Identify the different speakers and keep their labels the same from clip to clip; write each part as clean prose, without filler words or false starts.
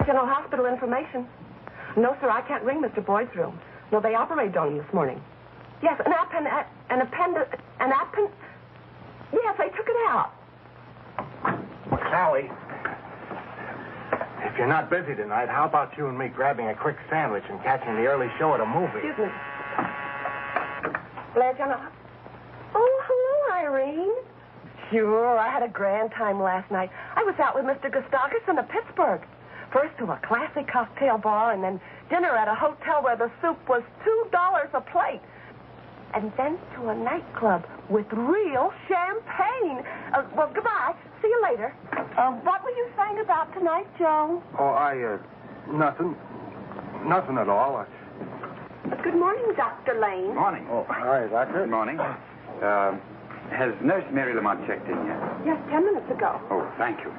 Speaker 1: General Hospital information. No, sir, I can't ring Mr. Boyd's room. No, they operated on him this morning. Yes, Yes, they took it out.
Speaker 2: Well, Sally, if you're not busy tonight, how about you and me grabbing a quick sandwich and catching the early show at a movie?
Speaker 1: Excuse me. Blair, General. Oh, hello, Irene. Sure, I had a grand time last night. I was out with Mr. Gustakis in Pittsburgh. First to a classy cocktail bar, and then dinner at a hotel where the soup was $2 a plate. And then to a nightclub with real champagne. Well, goodbye. See you later. What were you saying about tonight, Joe?
Speaker 2: Oh, nothing. Nothing at all.
Speaker 1: Good morning, Dr. Lane.
Speaker 3: Morning.
Speaker 2: Oh, hi, Doctor.
Speaker 3: Good morning. Has Nurse Mary Lamont checked in yet?
Speaker 1: Yes, 10 minutes ago.
Speaker 3: Oh, thank you.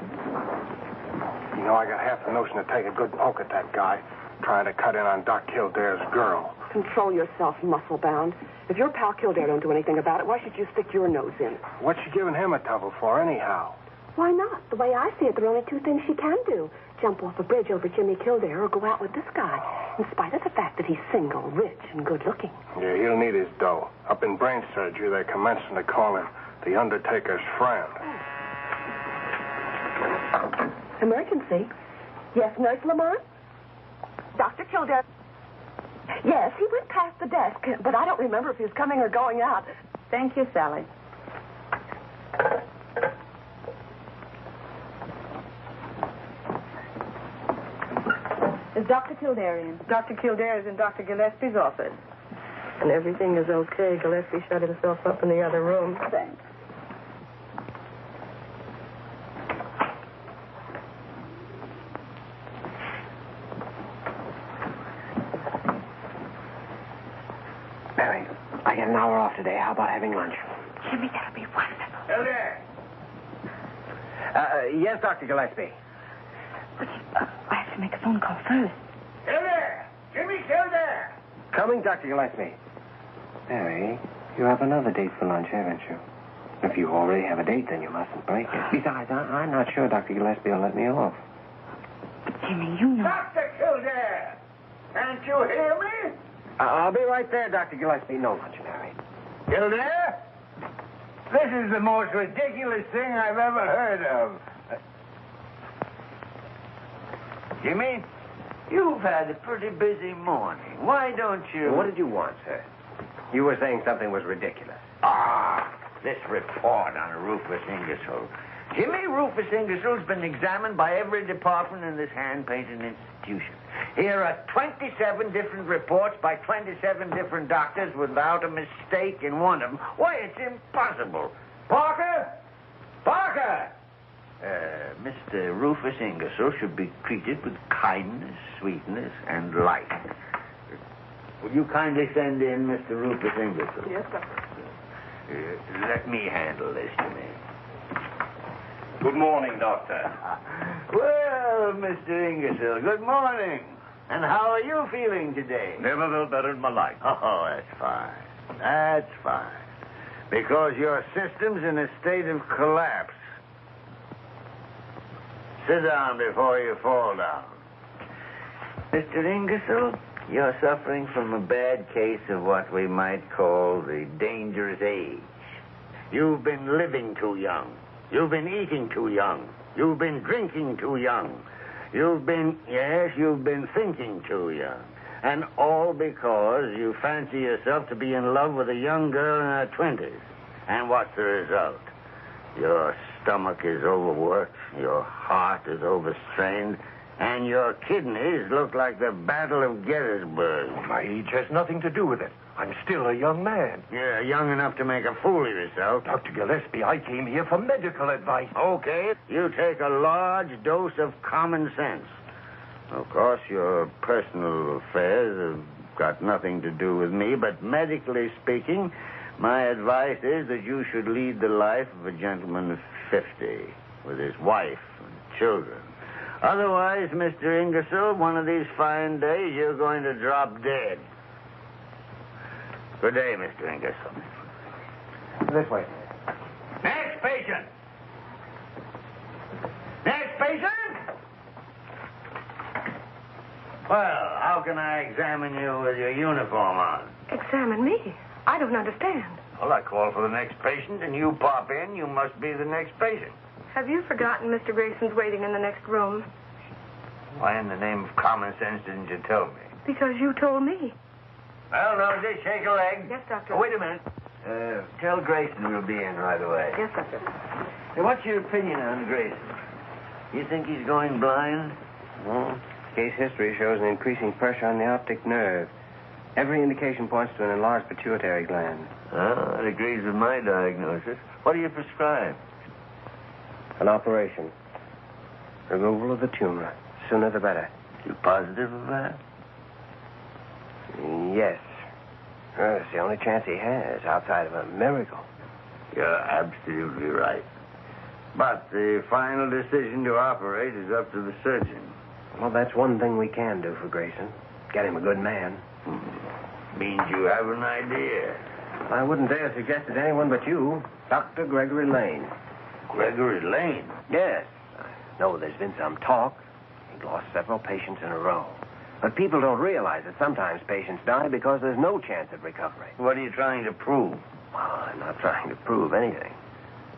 Speaker 2: You know, I got half the notion to take a good poke at that guy trying to cut in on Doc Kildare's girl.
Speaker 1: Control yourself, muscle-bound. If your pal Kildare don't do anything about it, why should you stick your nose in?
Speaker 2: What's she giving him a trouble for, anyhow?
Speaker 1: Why not? The way I see it, there are only two things she can do. Jump off a bridge over Jimmy Kildare or go out with this guy, in spite of the fact that he's single, rich, and good-looking.
Speaker 2: Yeah, he'll need his dough. Up in brain surgery, they're commencing to call him the Undertaker's friend.
Speaker 1: Emergency. Yes, Nurse Lamont? Dr. Kildare. Yes, he went past the desk, but I don't remember if he was coming or going out.
Speaker 4: Thank you, Sally. Is Dr. Kildare in?
Speaker 5: Dr. Kildare is in Dr. Gillespie's office.
Speaker 1: And everything is okay. Gillespie shut himself up in the other room.
Speaker 4: Thanks.
Speaker 6: Mary, I get an hour off today. How about having lunch?
Speaker 1: Jimmy, that'll be wonderful.
Speaker 3: Kildare!
Speaker 6: Yes, Dr. Gillespie.
Speaker 1: I have to make a phone call first.
Speaker 3: Kildare! Jimmy Kildare!
Speaker 6: Coming, Dr. Gillespie. Mary, you have another date for lunch, haven't you? If you already have a date, then you mustn't break it. Besides, I'm not sure Dr. Gillespie will let me off.
Speaker 1: But, Jimmy, you know...
Speaker 3: Dr. Kildare! Can't you hear me?
Speaker 6: I'll be right there, Dr. Gillespie. No lunch, Mary.
Speaker 3: Kildare? This is the most ridiculous thing I've ever heard of. Jimmy, you've had a pretty busy morning. Why don't you...
Speaker 6: What did you want, sir? You were saying something was ridiculous.
Speaker 3: This report on Rufus Ingersoll. Jimmy, Rufus Ingersoll's been examined by every department in this hand-painting institution. Here are 27 different reports by 27 different doctors without a mistake in one of them. Why, it's impossible. Parker! Parker! Mr. Rufus Ingersoll should be treated with kindness, sweetness, and light. Will you kindly send in Mr. Rufus Ingersoll?
Speaker 1: Yes, Doctor.
Speaker 3: Let me handle this, Jimmy.
Speaker 7: Good morning, Doctor.
Speaker 3: Well, Mr. Ingersoll, good morning. And how are you feeling today?
Speaker 7: Never felt better in my life.
Speaker 3: Oh, that's fine. That's fine. Because your system's in a state of collapse. Sit down before you fall down. Mr. Ingersoll, you're suffering from a bad case of what we might call the dangerous age. You've been living too young. You've been eating too young. You've been drinking too young. You've been thinking too young. And all because you fancy yourself to be in love with a young girl in her 20s. And what's the result? Your stomach is overworked, your heart is overstrained, and your kidneys look like the Battle of Gettysburg.
Speaker 2: My age has nothing to do with it. I'm still a young man.
Speaker 3: You're young enough to make a fool of yourself.
Speaker 2: Dr. Gillespie, I came here for medical advice.
Speaker 3: Okay, you take a large dose of common sense. Of course, your personal affairs have got nothing to do with me, but medically speaking, my advice is that you should lead the life of a gentleman of 50 with his wife and children. Otherwise, Mr. Ingersoll, one of these fine days, you're going to drop dead. Good day, Mr. Ingersoll.
Speaker 2: This way.
Speaker 3: Next patient! Next patient! Well, how can I examine you with your uniform on?
Speaker 1: Examine me? I don't understand.
Speaker 3: Well, I call for the next patient, and you pop in. You must be the next patient.
Speaker 1: Have you forgotten Mr. Grayson's waiting in the next room?
Speaker 3: Why in the name of common sense didn't you tell me?
Speaker 1: Because you told me.
Speaker 3: Well, Nosey, shake a leg.
Speaker 1: Yes, Doctor.
Speaker 3: Oh, wait a minute. Tell Grayson we'll be in right away.
Speaker 1: Yes, Doctor.
Speaker 3: Hey, what's your opinion on Grayson? You think he's going blind?
Speaker 6: Well, case history shows an increasing pressure on the optic nerve. Every indication points to an enlarged pituitary gland.
Speaker 3: Oh, that agrees with my diagnosis. What do you prescribe?
Speaker 6: An operation. Removal of the tumor. Sooner the better.
Speaker 3: You positive of that?
Speaker 6: Yes. Well, it's the only chance he has outside of a miracle.
Speaker 3: You're absolutely right. But the final decision to operate is up to the surgeon.
Speaker 6: Well, that's one thing we can do for Grayson. Get him a good man.
Speaker 3: Means you have an idea.
Speaker 6: I wouldn't dare suggest it to anyone but you, Dr. Gregory Lane.
Speaker 3: Gregory Lane?
Speaker 6: Yes. I know there's been some talk. He's lost several patients in a row. But people don't realize that sometimes patients die because there's no chance of recovery.
Speaker 3: What are you trying to prove?
Speaker 6: Well, I'm not trying to prove anything.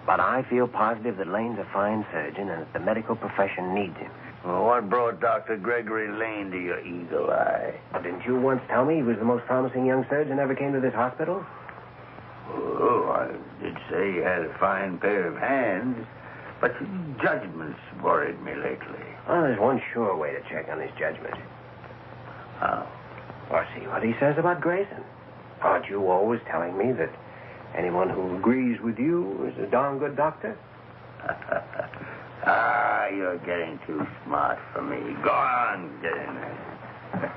Speaker 6: But I feel positive that Lane's a fine surgeon and that the medical profession needs him.
Speaker 3: Well, what brought Dr. Gregory Lane to your eagle eye?
Speaker 6: Didn't you once tell me he was the most promising young surgeon ever came to this hospital?
Speaker 3: Oh, I did say he had a fine pair of hands, but his judgment's worried me lately.
Speaker 6: Well, there's one sure way to check on his judgment.
Speaker 3: How?
Speaker 6: Well, see what he says about Grayson. Aren't you always telling me that anyone who agrees with you is a darn good doctor?
Speaker 3: You're getting too smart for me. Go on, get in there.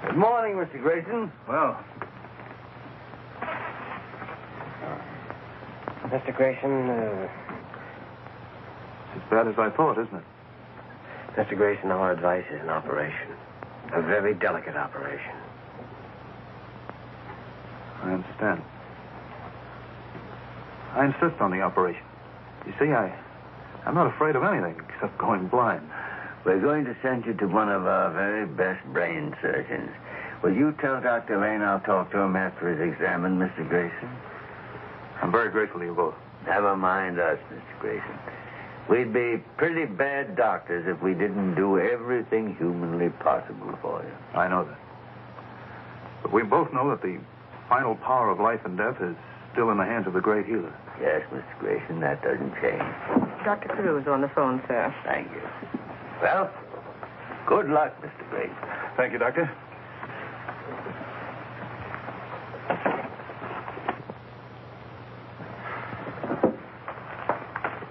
Speaker 3: Good morning, Mr. Grayson.
Speaker 2: Well,
Speaker 6: Mr. Grayson,
Speaker 2: it's as bad as I thought, isn't it?
Speaker 6: Mr. Grayson, our advice is an operation. A very delicate operation.
Speaker 2: I understand. I insist on the operation. You see, I'm not afraid of anything except going blind.
Speaker 3: We're going to send you to one of our very best brain surgeons. Will you tell Dr. Lane I'll talk to him after he's examined Mr. Grayson?
Speaker 2: I'm very grateful to you both.
Speaker 3: Never mind us, Mr. Grayson. We'd be pretty bad doctors if we didn't do everything humanly possible for you.
Speaker 2: I know that. But we both know that the final power of life and death is still in the hands of the great healer.
Speaker 3: Yes, Mr. Grayson, that doesn't change.
Speaker 5: Dr. Carew is on the phone, sir.
Speaker 3: Thank you. Well, good luck, Mr. Grayson.
Speaker 2: Thank you, Doctor.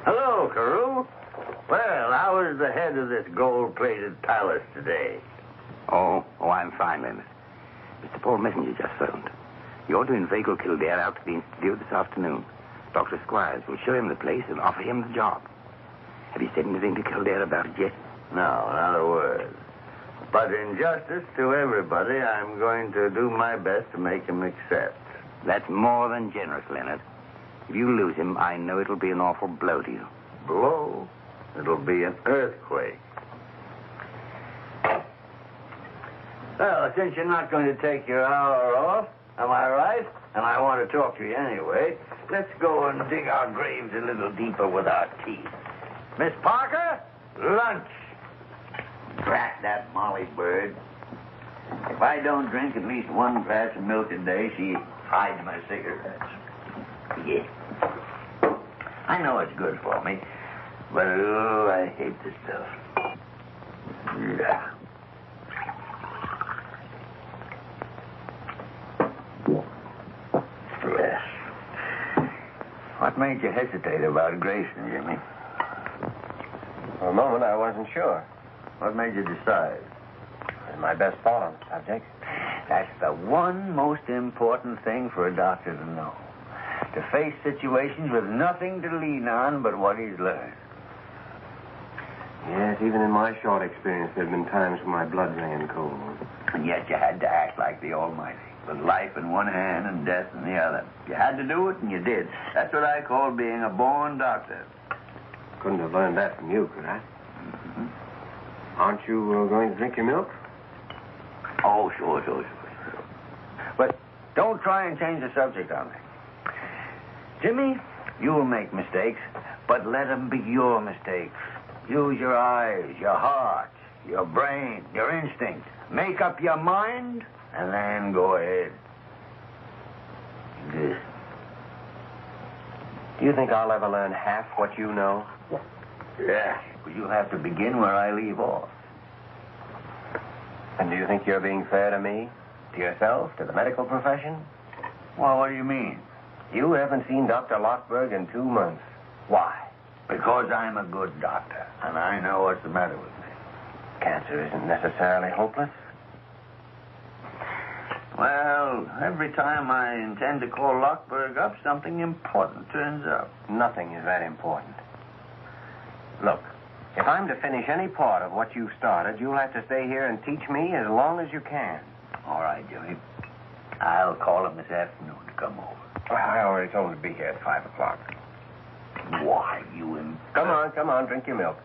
Speaker 3: Hello, Carew. Well, how is the head of this gold-plated palace today?
Speaker 8: Oh, I'm fine, Leonard. Mr. Paul Messenger just phoned. You're to inveigle Kildare out to the Institute this afternoon. Dr. Squires will show him the place and offer him the job. Have you said anything to Kildare about it yet?
Speaker 3: No, not a word. But in justice to everybody, I'm going to do my best to make him accept.
Speaker 8: That's more than generous, Leonard. If you lose him, I know it'll be an awful blow to you.
Speaker 3: Blow? It'll be an earthquake. Well, since you're not going to take your hour off, am I right? And I want to talk to you anyway. Let's go and dig our graves a little deeper with our teeth. Miss Parker, lunch. Drat that Molly bird. If I don't drink at least one glass of milk a day, she hides my cigarettes. Yeah. I know it's good for me, but oh, I hate this stuff. Yeah. Yes. What made you hesitate about Grayson, Jimmy?
Speaker 6: For a moment, I wasn't sure.
Speaker 3: What made you decide?
Speaker 6: It was my best thought on the subject.
Speaker 3: That's the one most important thing for a doctor to know. To face situations with nothing to lean on but what he's learned.
Speaker 6: Yes, even in my short experience, there have been times when my blood ran cold.
Speaker 3: And yet you had to act like the Almighty, with life in one hand and death in the other. You had to do it, and you did. That's what I call being a born doctor.
Speaker 6: Couldn't have learned that from you, could I? Mm-hmm. Aren't you going to drink your milk?
Speaker 3: Oh, sure. But don't try and change the subject on me. Jimmy, you'll make mistakes, but let them be your mistakes. Use your eyes, your heart, your brain, your instinct. Make up your mind, and then go ahead. Good.
Speaker 6: Do you think I'll ever learn half what you know?
Speaker 3: Yeah, but you'll have to begin where I leave off.
Speaker 6: And do you think you're being fair to me? To yourself? To the medical profession?
Speaker 3: Well, what do you mean?
Speaker 6: You haven't seen Dr. Lockberg in 2 months. Why?
Speaker 3: Because I'm a good doctor, and I know what's the matter with me.
Speaker 6: Cancer isn't necessarily hopeless.
Speaker 3: Well, every time I intend to call Lockberg up, something important turns up.
Speaker 6: Nothing is that important. Look, if I'm to finish any part of what you've started, you'll have to stay here and teach me as long as you can.
Speaker 3: All right, Jimmy. I'll call him this afternoon to come over.
Speaker 6: Well, I already told him to be here at 5 o'clock.
Speaker 3: Why, you
Speaker 6: Come on, drink your milk.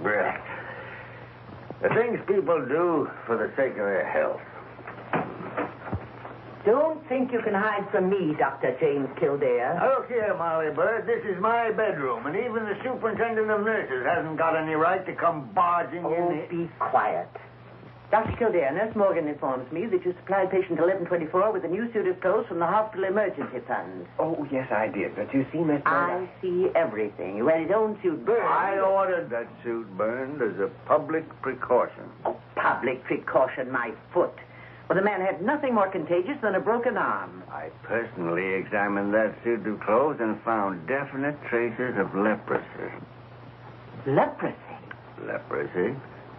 Speaker 3: Brett, the things people do for the sake of their health.
Speaker 9: Don't think you can hide from me, Dr. James Kildare.
Speaker 3: Look here, Molly Bird. This is my bedroom, and even the superintendent of nurses hasn't got any right to come barging in here.
Speaker 9: Be quiet. Dr. Kildare, Nurse Morgan informs me that you supplied patient 1124 with a new suit of clothes from the hospital emergency fund.
Speaker 6: Oh, yes, I did. But you see, Miss Bird,
Speaker 9: I see everything. You had his own suit burned.
Speaker 3: I ordered that suit burned as a public precaution.
Speaker 9: Oh, public precaution, my foot. Well, the man had nothing more contagious than a broken arm.
Speaker 3: I personally examined that suit of clothes and found definite traces of leprosy.
Speaker 9: Leprosy?
Speaker 3: Leprosy?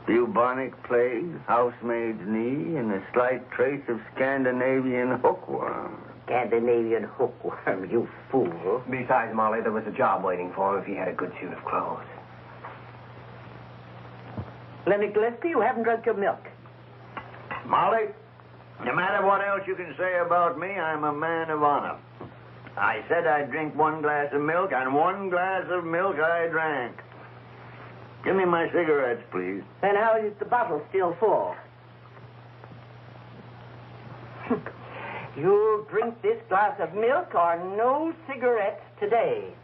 Speaker 3: Bubonic plague, housemaid's knee, and a slight trace of Scandinavian hookworm.
Speaker 9: Scandinavian hookworm, you fool.
Speaker 6: Besides, Molly, there was a job waiting for him if he had a good suit of clothes.
Speaker 9: Leonard Gillespie, you haven't drunk your milk.
Speaker 3: Molly, no matter what else you can say about me, I'm a man of honor. I said I'd drink 1 glass of milk, and 1 glass of milk I drank. Give me my cigarettes, please.
Speaker 9: And how is the bottle still full? You'll drink this glass of milk or no cigarettes today.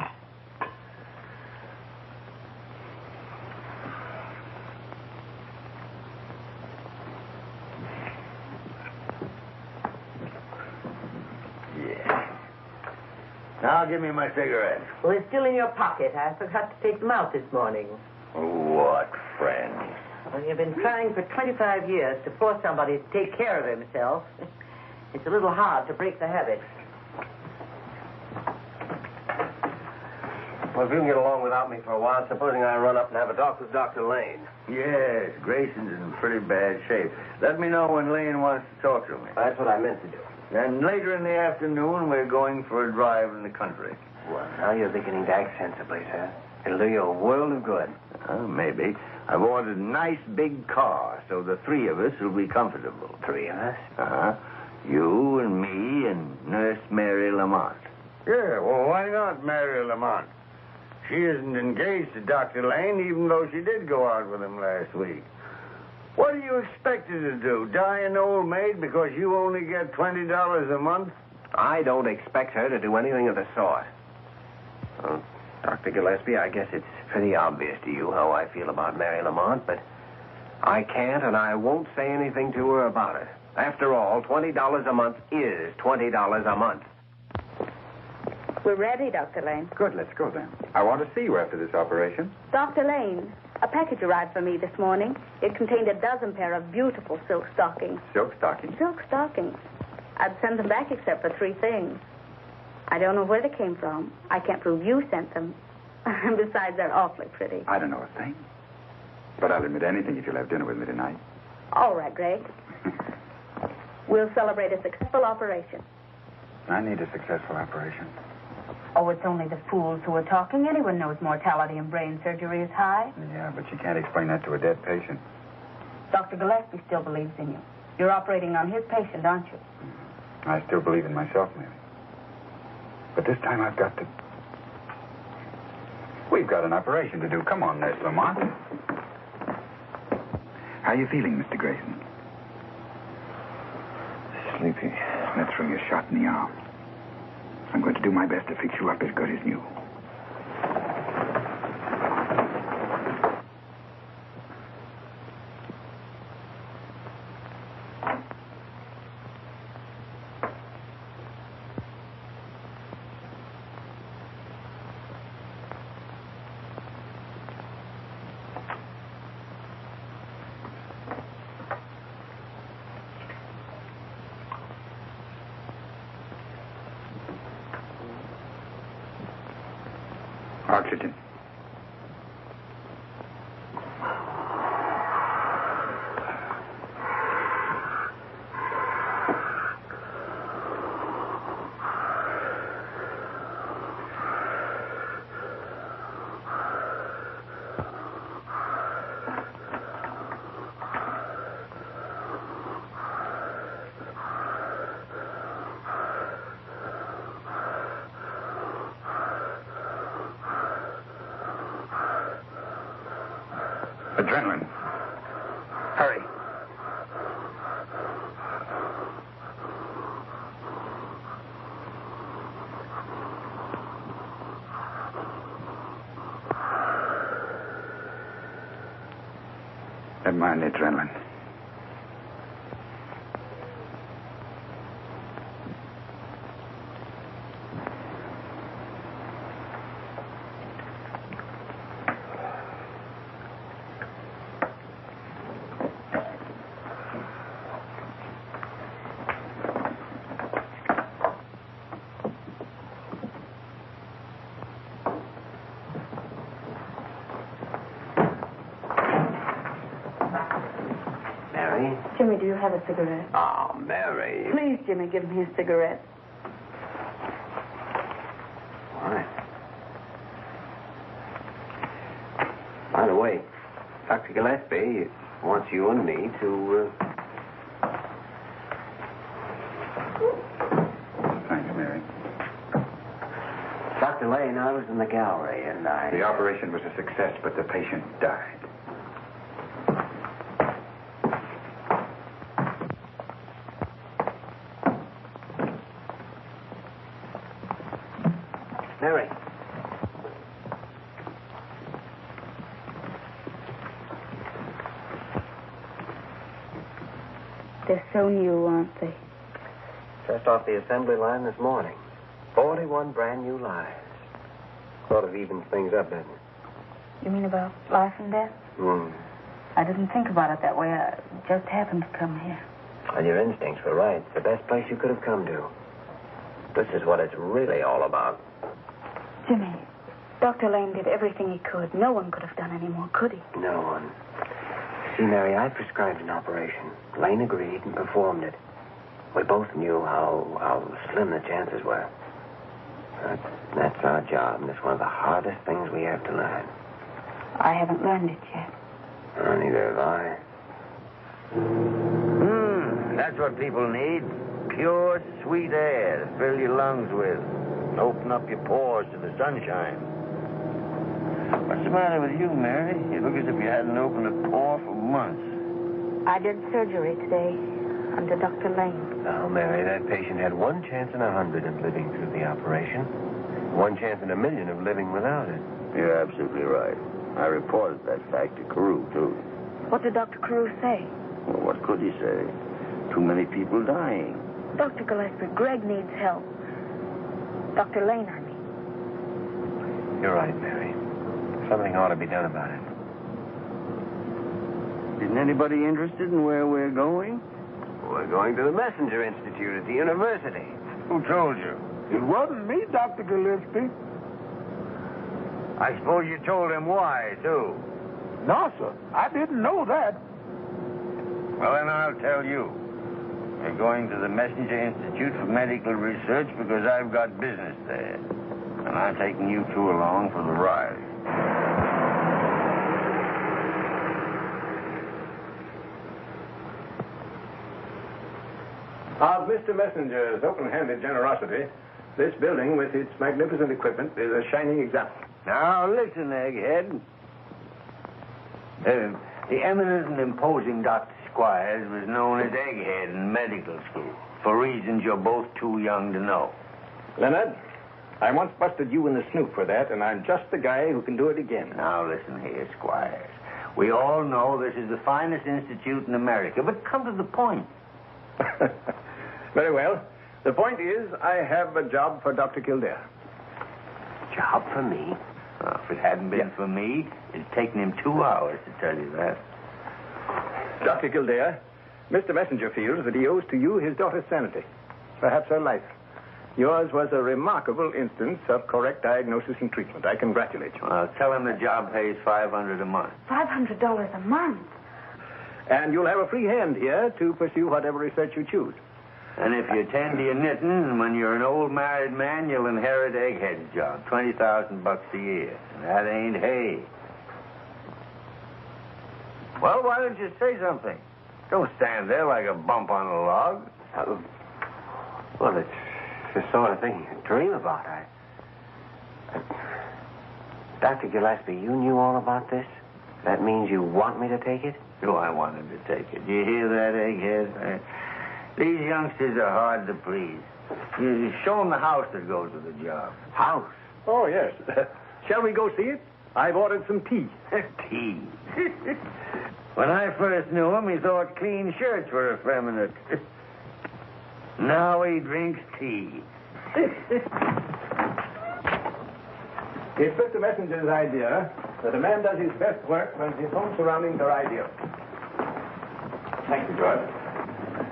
Speaker 3: Now give me my cigarettes.
Speaker 9: Well, they're still in your pocket. I forgot to take them out this morning.
Speaker 3: What friend?
Speaker 9: Well, you've been trying for 25 years to force somebody to take care of himself. It's a little hard to break the habit.
Speaker 6: Well, if you can get along without me for a while, supposing I run up and have a talk with Dr. Lane.
Speaker 3: Yes, Grayson's in pretty bad shape. Let me know when Lane wants to talk to me.
Speaker 6: That's what I meant to do.
Speaker 3: Then later in the afternoon, we're going for a drive in the country.
Speaker 6: Well, now you're beginning to act sensibly, sir. It'll do you a world of good.
Speaker 3: Maybe. I've ordered a nice big car, so the 3 of us will be comfortable.
Speaker 6: 3 of us?
Speaker 3: Uh-huh. You and me and Nurse Mary Lamont. Yeah, well, why not Mary Lamont? She isn't engaged to Dr. Lane, even though she did go out with him last week. What do you expect her to do? Die an old maid because you only get $20 a month?
Speaker 6: I don't expect her to do anything of the sort. Well, Dr. Gillespie, I guess it's pretty obvious to you how I feel about Mary Lamont, but I can't and I won't say anything to her about it. After all, $20 a month is $20 a month.
Speaker 4: We're ready, Dr. Lane.
Speaker 10: Good, let's go then. I want to see you after this operation.
Speaker 4: Dr. Lane, a package arrived for me this morning. It contained a dozen pair of beautiful silk stockings.
Speaker 10: Silk stockings?
Speaker 4: Silk stockings. I'd sent them back except for 3 things. I don't know where they came from. I can't prove you sent them. And besides, they're awfully pretty.
Speaker 10: I don't know a thing. But I'll admit anything if you'll have dinner with me tonight.
Speaker 4: All right, Greg. We'll celebrate a successful operation.
Speaker 10: I need a successful operation.
Speaker 4: Oh, it's only the fools who are talking. Anyone knows mortality in brain surgery is high.
Speaker 10: Yeah, but you can't explain that to a dead patient.
Speaker 4: Dr. Gillespie still believes in you. You're operating on his patient, aren't you?
Speaker 10: I still believe in myself, Mary. But this time I've got to... We've got an operation to do. Come on, Nurse Lamont. How are you feeling, Mr. Grayson?
Speaker 6: Sleepy.
Speaker 10: Let's throw you a shot in the arm. I'm going to do my best to fix you up as good as new. Oxygen. Adrenaline. Hurry. Never mind the adrenaline.
Speaker 4: Jimmy, do you have a cigarette?
Speaker 6: Oh, Mary.
Speaker 4: Please, Jimmy, give me a cigarette.
Speaker 6: Why? By the way, Dr. Gillespie wants you and me to...
Speaker 10: Thanks, Mary.
Speaker 6: Dr. Lane, I was in the gallery and
Speaker 10: The operation was a success, but the patient died.
Speaker 6: Mary.
Speaker 4: They're so new, aren't they?
Speaker 6: Just off the assembly line this morning. 41 brand new lives. Sort of evens things up, doesn't it?
Speaker 4: You mean about life and death? I didn't think about it that way. I just happened to come here.
Speaker 6: And your instincts were right. It's the best place you could have come to. This is what it's really all about.
Speaker 4: Jimmy, Dr. Lane did everything he could. No one could have done any more, could he?
Speaker 6: No one. See, Mary, I prescribed an operation. Lane agreed and performed it. We both knew how slim the chances were. That's our job, and it's one of the hardest things we have to learn.
Speaker 4: I haven't learned it yet.
Speaker 6: Neither have I.
Speaker 3: That's what people need. Pure, sweet air to fill your lungs with. And open up your pores to the sunshine. What's the matter with you, Mary? You look as if you hadn't opened a pore for months.
Speaker 4: I did surgery today under Dr. Lane.
Speaker 6: Now, Mary, that patient had 1 chance in 100 of living through the operation. 1 chance in 1,000,000 of living without it.
Speaker 3: You're absolutely right. I reported that fact to Carew, too.
Speaker 4: What did Dr. Carew say?
Speaker 3: Well, what could he say? Too many people dying.
Speaker 4: Dr. Gillespie, Greg needs help. Dr. Lane, I mean.
Speaker 6: You're right, Mary. Something ought to be done about it.
Speaker 3: Isn't anybody interested in where we're going?
Speaker 6: We're going to the Messenger Institute at the university.
Speaker 3: Who told you?
Speaker 10: It wasn't me, Dr. Gillespie.
Speaker 3: I suppose you told him why, too.
Speaker 10: No, sir. I didn't know that.
Speaker 3: Well, then I'll tell you. We're going to the Messenger Institute for Medical Research because I've got business there. And I'm taking you two along for the ride.
Speaker 2: Of Mr. Messenger's open-handed generosity, this building with its magnificent equipment is a shining example.
Speaker 3: Now, listen, Egghead. The eminent and imposing Dr. Squires was known as Egghead in medical school, for reasons you're both too young to know.
Speaker 2: Leonard, I once busted you in the snoot for that, and I'm just the guy who can do it again.
Speaker 3: Now, listen here, Squires. We all know this is the finest institute in America, but come to the point.
Speaker 2: Very well. The point is, I have a job for Dr. Kildare.
Speaker 6: Job for me?
Speaker 3: Well, if it hadn't been for me, it'd taken him 2 hours to tell you that.
Speaker 2: Dr. Kildare, Mr. Messenger feels that he owes to you his daughter's sanity, perhaps her life. Yours was a remarkable instance of correct diagnosis and treatment. I congratulate you.
Speaker 3: Well, tell him the job pays $500 a month.
Speaker 4: $500 a month?
Speaker 2: And you'll have a free hand here to pursue whatever research you choose.
Speaker 3: And if you tend to your knitting, when you're an old married man, you'll inherit Egghead's job, $20,000 a year. And that ain't hay. Well, why don't you say something? Don't stand there like a bump on a log.
Speaker 6: Well, it's the sort of thing you dream about. Dr. Gillespie, you knew all about this? That means you want me to take it?
Speaker 3: Oh, I wanted to take it. Do you hear that, Egghead? These youngsters are hard to please. You show them the house that goes with the job.
Speaker 6: House?
Speaker 2: Oh, yes. Shall we go see it? I've ordered some tea.
Speaker 3: Tea? When I first knew him, he thought clean shirts were effeminate. Now he drinks tea.
Speaker 2: It's Mr. Messenger's idea that a man does his best work when his home surroundings are ideal. Thank you, George.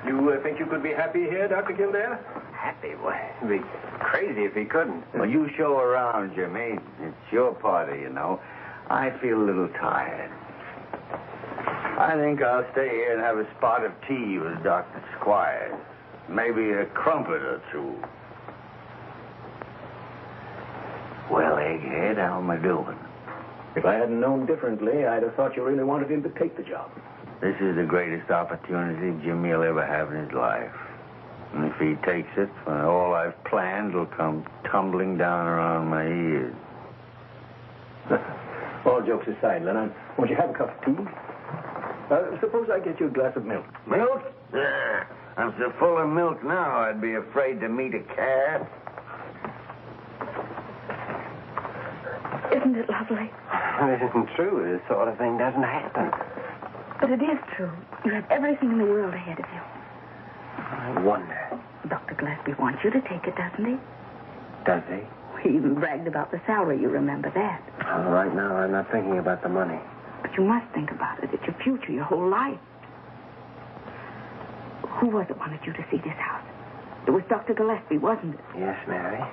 Speaker 2: You think you could be happy here, Dr. Kildare?
Speaker 6: Happy? Well, he'd be crazy if he couldn't.
Speaker 3: Well, you show around, Jimmy. It's your party, you know. I feel a little tired. I think I'll stay here and have a spot of tea with Dr. Squires. Maybe a crumpet or two. Well, Egghead, how am I doing?
Speaker 2: If I hadn't known differently, I'd have thought you really wanted him to take the job.
Speaker 3: This is the greatest opportunity Jimmy will ever have in his life. And if he takes it, all I've planned will come tumbling down around my ears.
Speaker 2: All jokes aside, Leonard, won't you have a cup of tea? Suppose I get you a glass of milk.
Speaker 3: Milk? I'm so full of milk now, I'd be afraid to meet a calf.
Speaker 4: Isn't it lovely?
Speaker 6: It isn't true. This sort of thing doesn't happen.
Speaker 4: But it is true. You have everything in the world ahead of you.
Speaker 6: I wonder.
Speaker 4: Dr. Gillespie wants you to take it, doesn't he?
Speaker 6: Does he?
Speaker 4: He even bragged about the salary. You remember that.
Speaker 6: Right now, I'm not thinking about the money.
Speaker 4: But you must think about it. It's your future, your whole life. Who was it wanted you to see this house? It was Dr. Gillespie, wasn't it?
Speaker 6: Yes, Mary.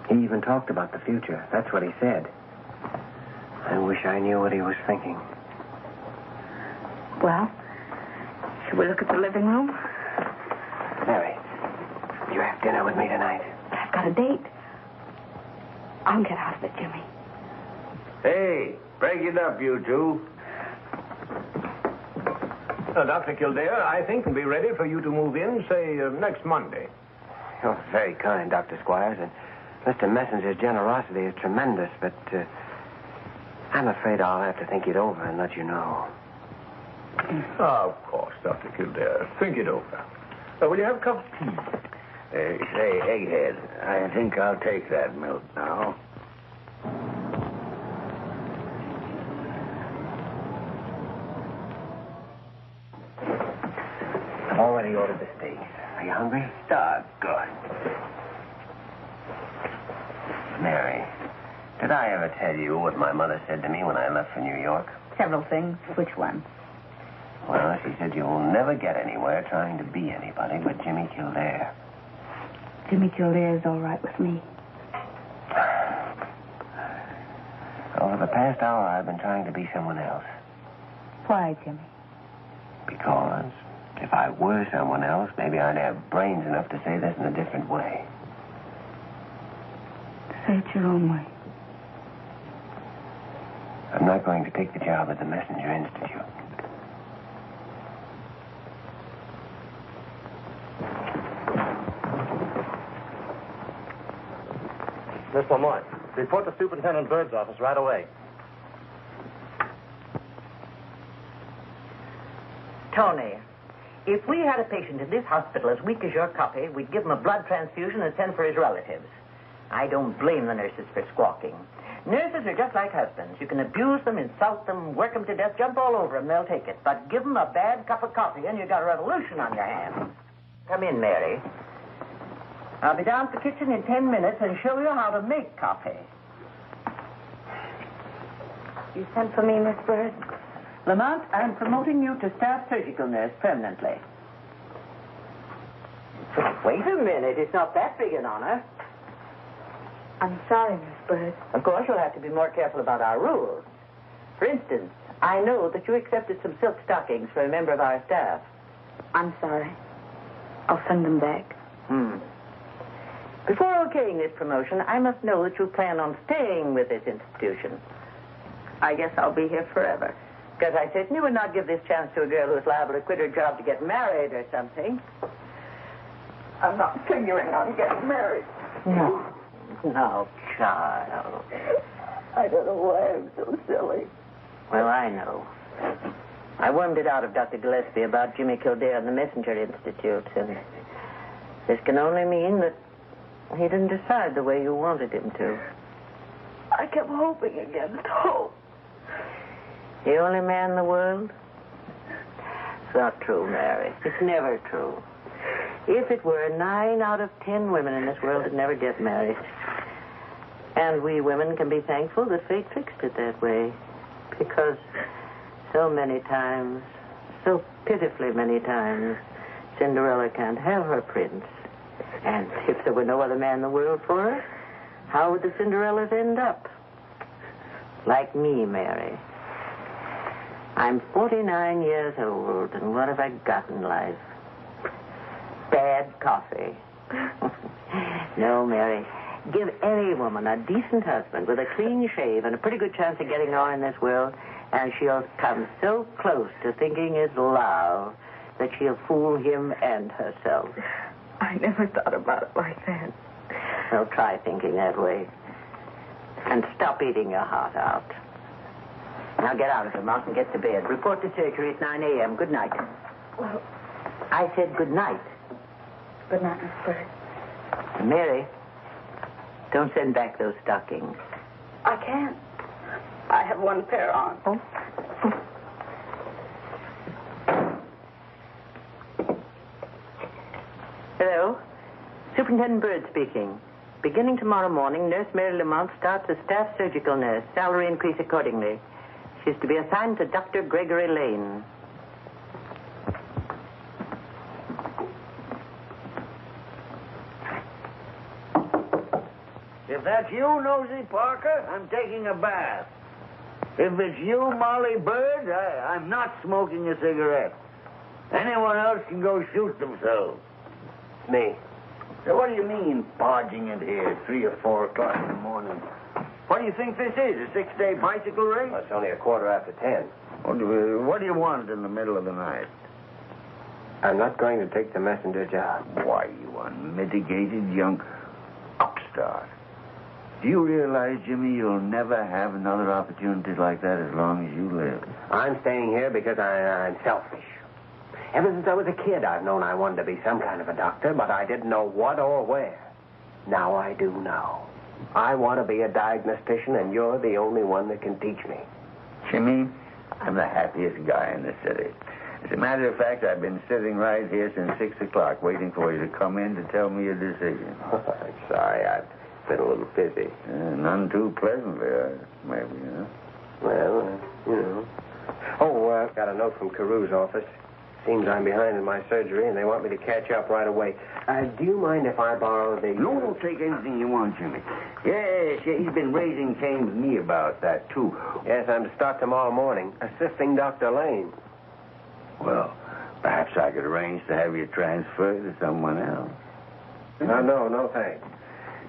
Speaker 6: He even talked about the future. That's what he said. I wish I knew what he was thinking.
Speaker 4: Well, should we look at the living room?
Speaker 6: Mary, you have dinner with me tonight.
Speaker 4: I've got a date. I'll get out of it, Jimmy.
Speaker 3: Hey, break it up, you two.
Speaker 2: Dr. Kildare, I think we'll be ready for you to move in, say, next Monday.
Speaker 6: You're very kind, Dr. Squires, and Mr. Messenger's generosity is tremendous, but I'm afraid I'll have to think it over and let you know.
Speaker 2: Of course, Dr. Kildare. Think it over. Will you have a cup of tea?
Speaker 3: Say, Egghead, I think I'll take that milk now.
Speaker 6: I've already ordered the steak. Are you hungry?
Speaker 3: Doggone.
Speaker 6: Mary, did I ever tell you what my mother said to me when I left for New York?
Speaker 4: Several things. Which one?
Speaker 6: Well, she said you will never get anywhere trying to be anybody but Jimmy Kildare.
Speaker 4: Jimmy Kildare is all right with me.
Speaker 6: Over the past hour, I've been trying to be someone else.
Speaker 4: Why, Jimmy?
Speaker 6: Because if I were someone else, maybe I'd have brains enough to say this in a different way.
Speaker 4: Say it your own way.
Speaker 6: I'm not going to take the job at the Messenger Institute.
Speaker 2: Miss Lamont, report to Superintendent Bird's office right away.
Speaker 9: Tony, if we had a patient in this hospital as weak as your copy, we'd give him a blood transfusion and send for his relatives. I don't blame the nurses for squawking. Nurses are just like husbands. You can abuse them, insult them, work them to death, jump all over them, they'll take it. But give them a bad cup of coffee and you got a revolution on your hands. Come in, Mary. I'll be down at the kitchen in 10 minutes and show you how to make coffee.
Speaker 4: You sent for me, Miss Bird?
Speaker 9: Lamont, I'm promoting you to staff surgical nurse permanently. Wait a minute. It's not that big an honor.
Speaker 4: I'm sorry, Miss Bird.
Speaker 9: Of course, you'll have to be more careful about our rules. For instance, I know that you accepted some silk stockings for a member of our staff.
Speaker 4: I'm sorry. I'll send them back.
Speaker 9: Before okaying this promotion, I must know that you plan on staying with this institution.
Speaker 4: I guess I'll be here forever.
Speaker 9: Because I certainly would not give this chance to a girl who's liable to quit her job to get married or something.
Speaker 1: I'm not figuring on getting married.
Speaker 9: No. No, child.
Speaker 1: I don't know why I'm so silly.
Speaker 9: Well, I know. I wormed it out of Dr. Gillespie about Jimmy Kildare and the Messenger Institute, and this can only mean that he didn't decide the way you wanted him to.
Speaker 1: I kept hoping against hope.
Speaker 9: The only man in the world? It's not true, Mary. It's never true. If it were, 9 out of 10 women in this world would never get married. And we women can be thankful that fate fixed it that way. Because so many times, so pitifully many times, Cinderella can't have her prince. And if there were no other man in the world for her, how would the Cinderellas end up? Like me, Mary. I'm 49 years old, and what have I got in life? Bad coffee. No, Mary. Give any woman a decent husband with a clean shave and a pretty good chance of getting on in this world, and she'll come so close to thinking it's love that she'll fool him and herself.
Speaker 1: I never thought about it like that.
Speaker 9: So try thinking that way. And stop eating your heart out. Now get out of here, Mark, and get to bed. Report to surgery at 9 a.m. Good night.
Speaker 1: Well,
Speaker 9: I said good night.
Speaker 1: good night, Miss Bird.
Speaker 9: Mary, don't send back those stockings.
Speaker 1: I can't. I have one pair on.
Speaker 9: Oh. Hello. Superintendent Bird speaking. Beginning tomorrow morning, Nurse Mary Lamont starts as staff surgical nurse. Salary increase accordingly. She's to be assigned to Dr. Gregory Lane.
Speaker 3: If that's you, Nosy Parker, I'm taking a bath. If it's you, Molly Bird, I'm not smoking a cigarette. Anyone else can go shoot themselves.
Speaker 6: Me.
Speaker 3: So what do you mean, barging in here at 3 or 4 o'clock in the morning? What do you think this is, a 6-day bicycle race?
Speaker 6: Well, it's only 10:15.
Speaker 3: What do you want in the middle of the night?
Speaker 6: I'm not going to take the messenger job.
Speaker 3: Why, you unmitigated young upstart. Do you realize, Jimmy, you'll never have another opportunity like that as long as you live?
Speaker 6: I'm staying here because I'm selfish. Ever since I was a kid, I've known I wanted to be some kind of a doctor, but I didn't know what or where. Now I do know. I want to be a diagnostician, and you're the only one that can teach me.
Speaker 3: Jimmy, I'm the happiest guy in the city. As a matter of fact, I've been sitting right here since 6 o'clock waiting for you to come in to tell me your decision.
Speaker 6: I'm sorry, I've been a little busy.
Speaker 3: None too pleasantly, maybe, huh?
Speaker 6: Well, you know. Oh, I've got a note from Carew's office. Seems I'm behind in my surgery, and they want me to catch up right away. Do you mind if I borrow the...
Speaker 3: No, take anything you want, Jimmy. Yes, he's been raising Cain with me about that, too.
Speaker 6: Yes, I'm to start tomorrow morning, assisting Dr. Lane.
Speaker 3: Well, perhaps I could arrange to have you transferred to someone else.
Speaker 6: No, thanks.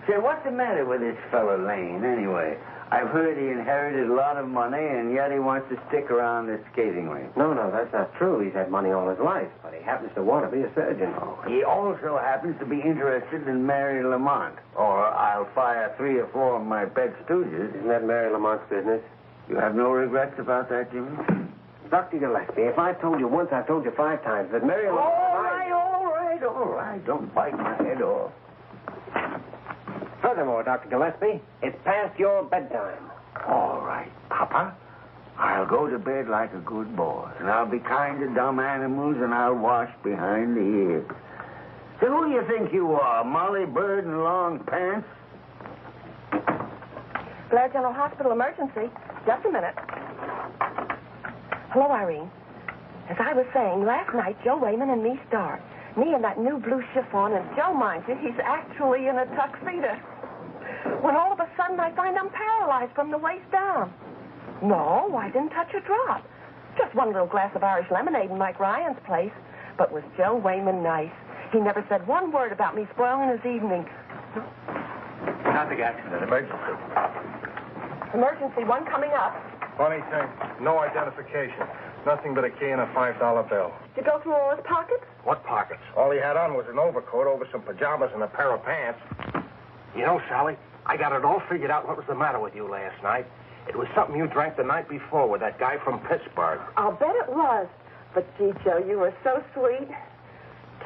Speaker 3: Say, what's the matter with this fellow Lane, anyway? I've heard he inherited a lot of money, and yet he wants to stick around the skating rink.
Speaker 6: No, that's not true. He's had money all his life, but he happens to want to be a surgeon.
Speaker 3: Oh, he also happens to be interested in Mary Lamont, or I'll fire 3 or 4 of my pet stooges.
Speaker 6: Isn't that Mary Lamont's business?
Speaker 3: You have no regrets about that, Jimmy?
Speaker 6: Dr. Gillespie, if I've told you once, I've told you 5 times that Mary Lamont...
Speaker 3: All right. Don't bite my head off.
Speaker 6: Furthermore, Dr. Gillespie, it's past your bedtime.
Speaker 3: All right, Papa. I'll go to bed like a good boy, and I'll be kind to dumb animals, and I'll wash behind the ears. So who do you think you are, Molly Bird in long pants?
Speaker 1: Blair General Hospital emergency. Just a minute. Hello, Irene. As I was saying, last night, Joe Wayman and me starred. Me in that new blue chiffon, and Joe, mind you, he's actually in a tuxedo. When all of a sudden I find I'm paralyzed from the waist down. No, I didn't touch a drop. Just one little glass of Irish lemonade in Mike Ryan's place. But was Joe Wayman nice? He never said one word about me spoiling his evening.
Speaker 2: Traffic accident, emergency.
Speaker 1: Emergency, one coming up.
Speaker 2: Funny thing, no identification. Nothing but a key and a $5 bill.
Speaker 1: Did you go through all his pockets?
Speaker 2: What pockets? All he had on was an overcoat over some pajamas and a pair of pants. You know, Sally, I got it all figured out what was the matter with you last night. It was something you drank the night before with that guy from Pittsburgh.
Speaker 1: I'll bet it was. But, gee, Joe, you were so sweet.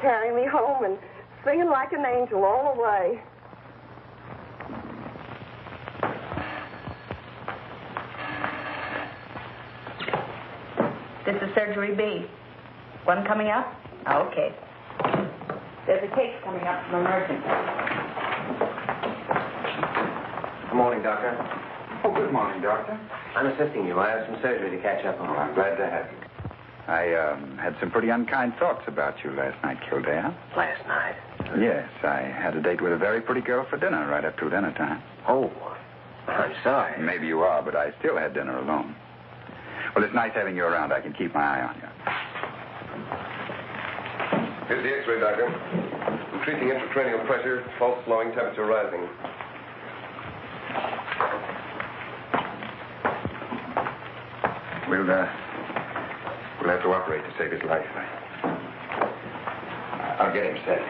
Speaker 1: Carrying me home and singing like an angel all the way.
Speaker 4: This is Surgery B. One coming up? Okay. There's a case coming up from emergency.
Speaker 6: Good morning, Doctor.
Speaker 10: Oh, good morning, Doctor.
Speaker 6: I'm assisting you. I have some surgery to catch up on.
Speaker 10: I'm glad to have you. I had some pretty unkind thoughts about you last night, Kildare.
Speaker 6: Last night?
Speaker 10: Yes, I had a date with a very pretty girl for dinner right up to dinner time.
Speaker 6: Oh, I'm sorry.
Speaker 10: Maybe you are, but I still had dinner alone. Well, it's nice having you around. I can keep my eye on you.
Speaker 11: Here's the X-ray, Doctor. Increasing intracranial pressure, pulse slowing, temperature rising.
Speaker 10: We'll have to operate to save his life. I'll get him set.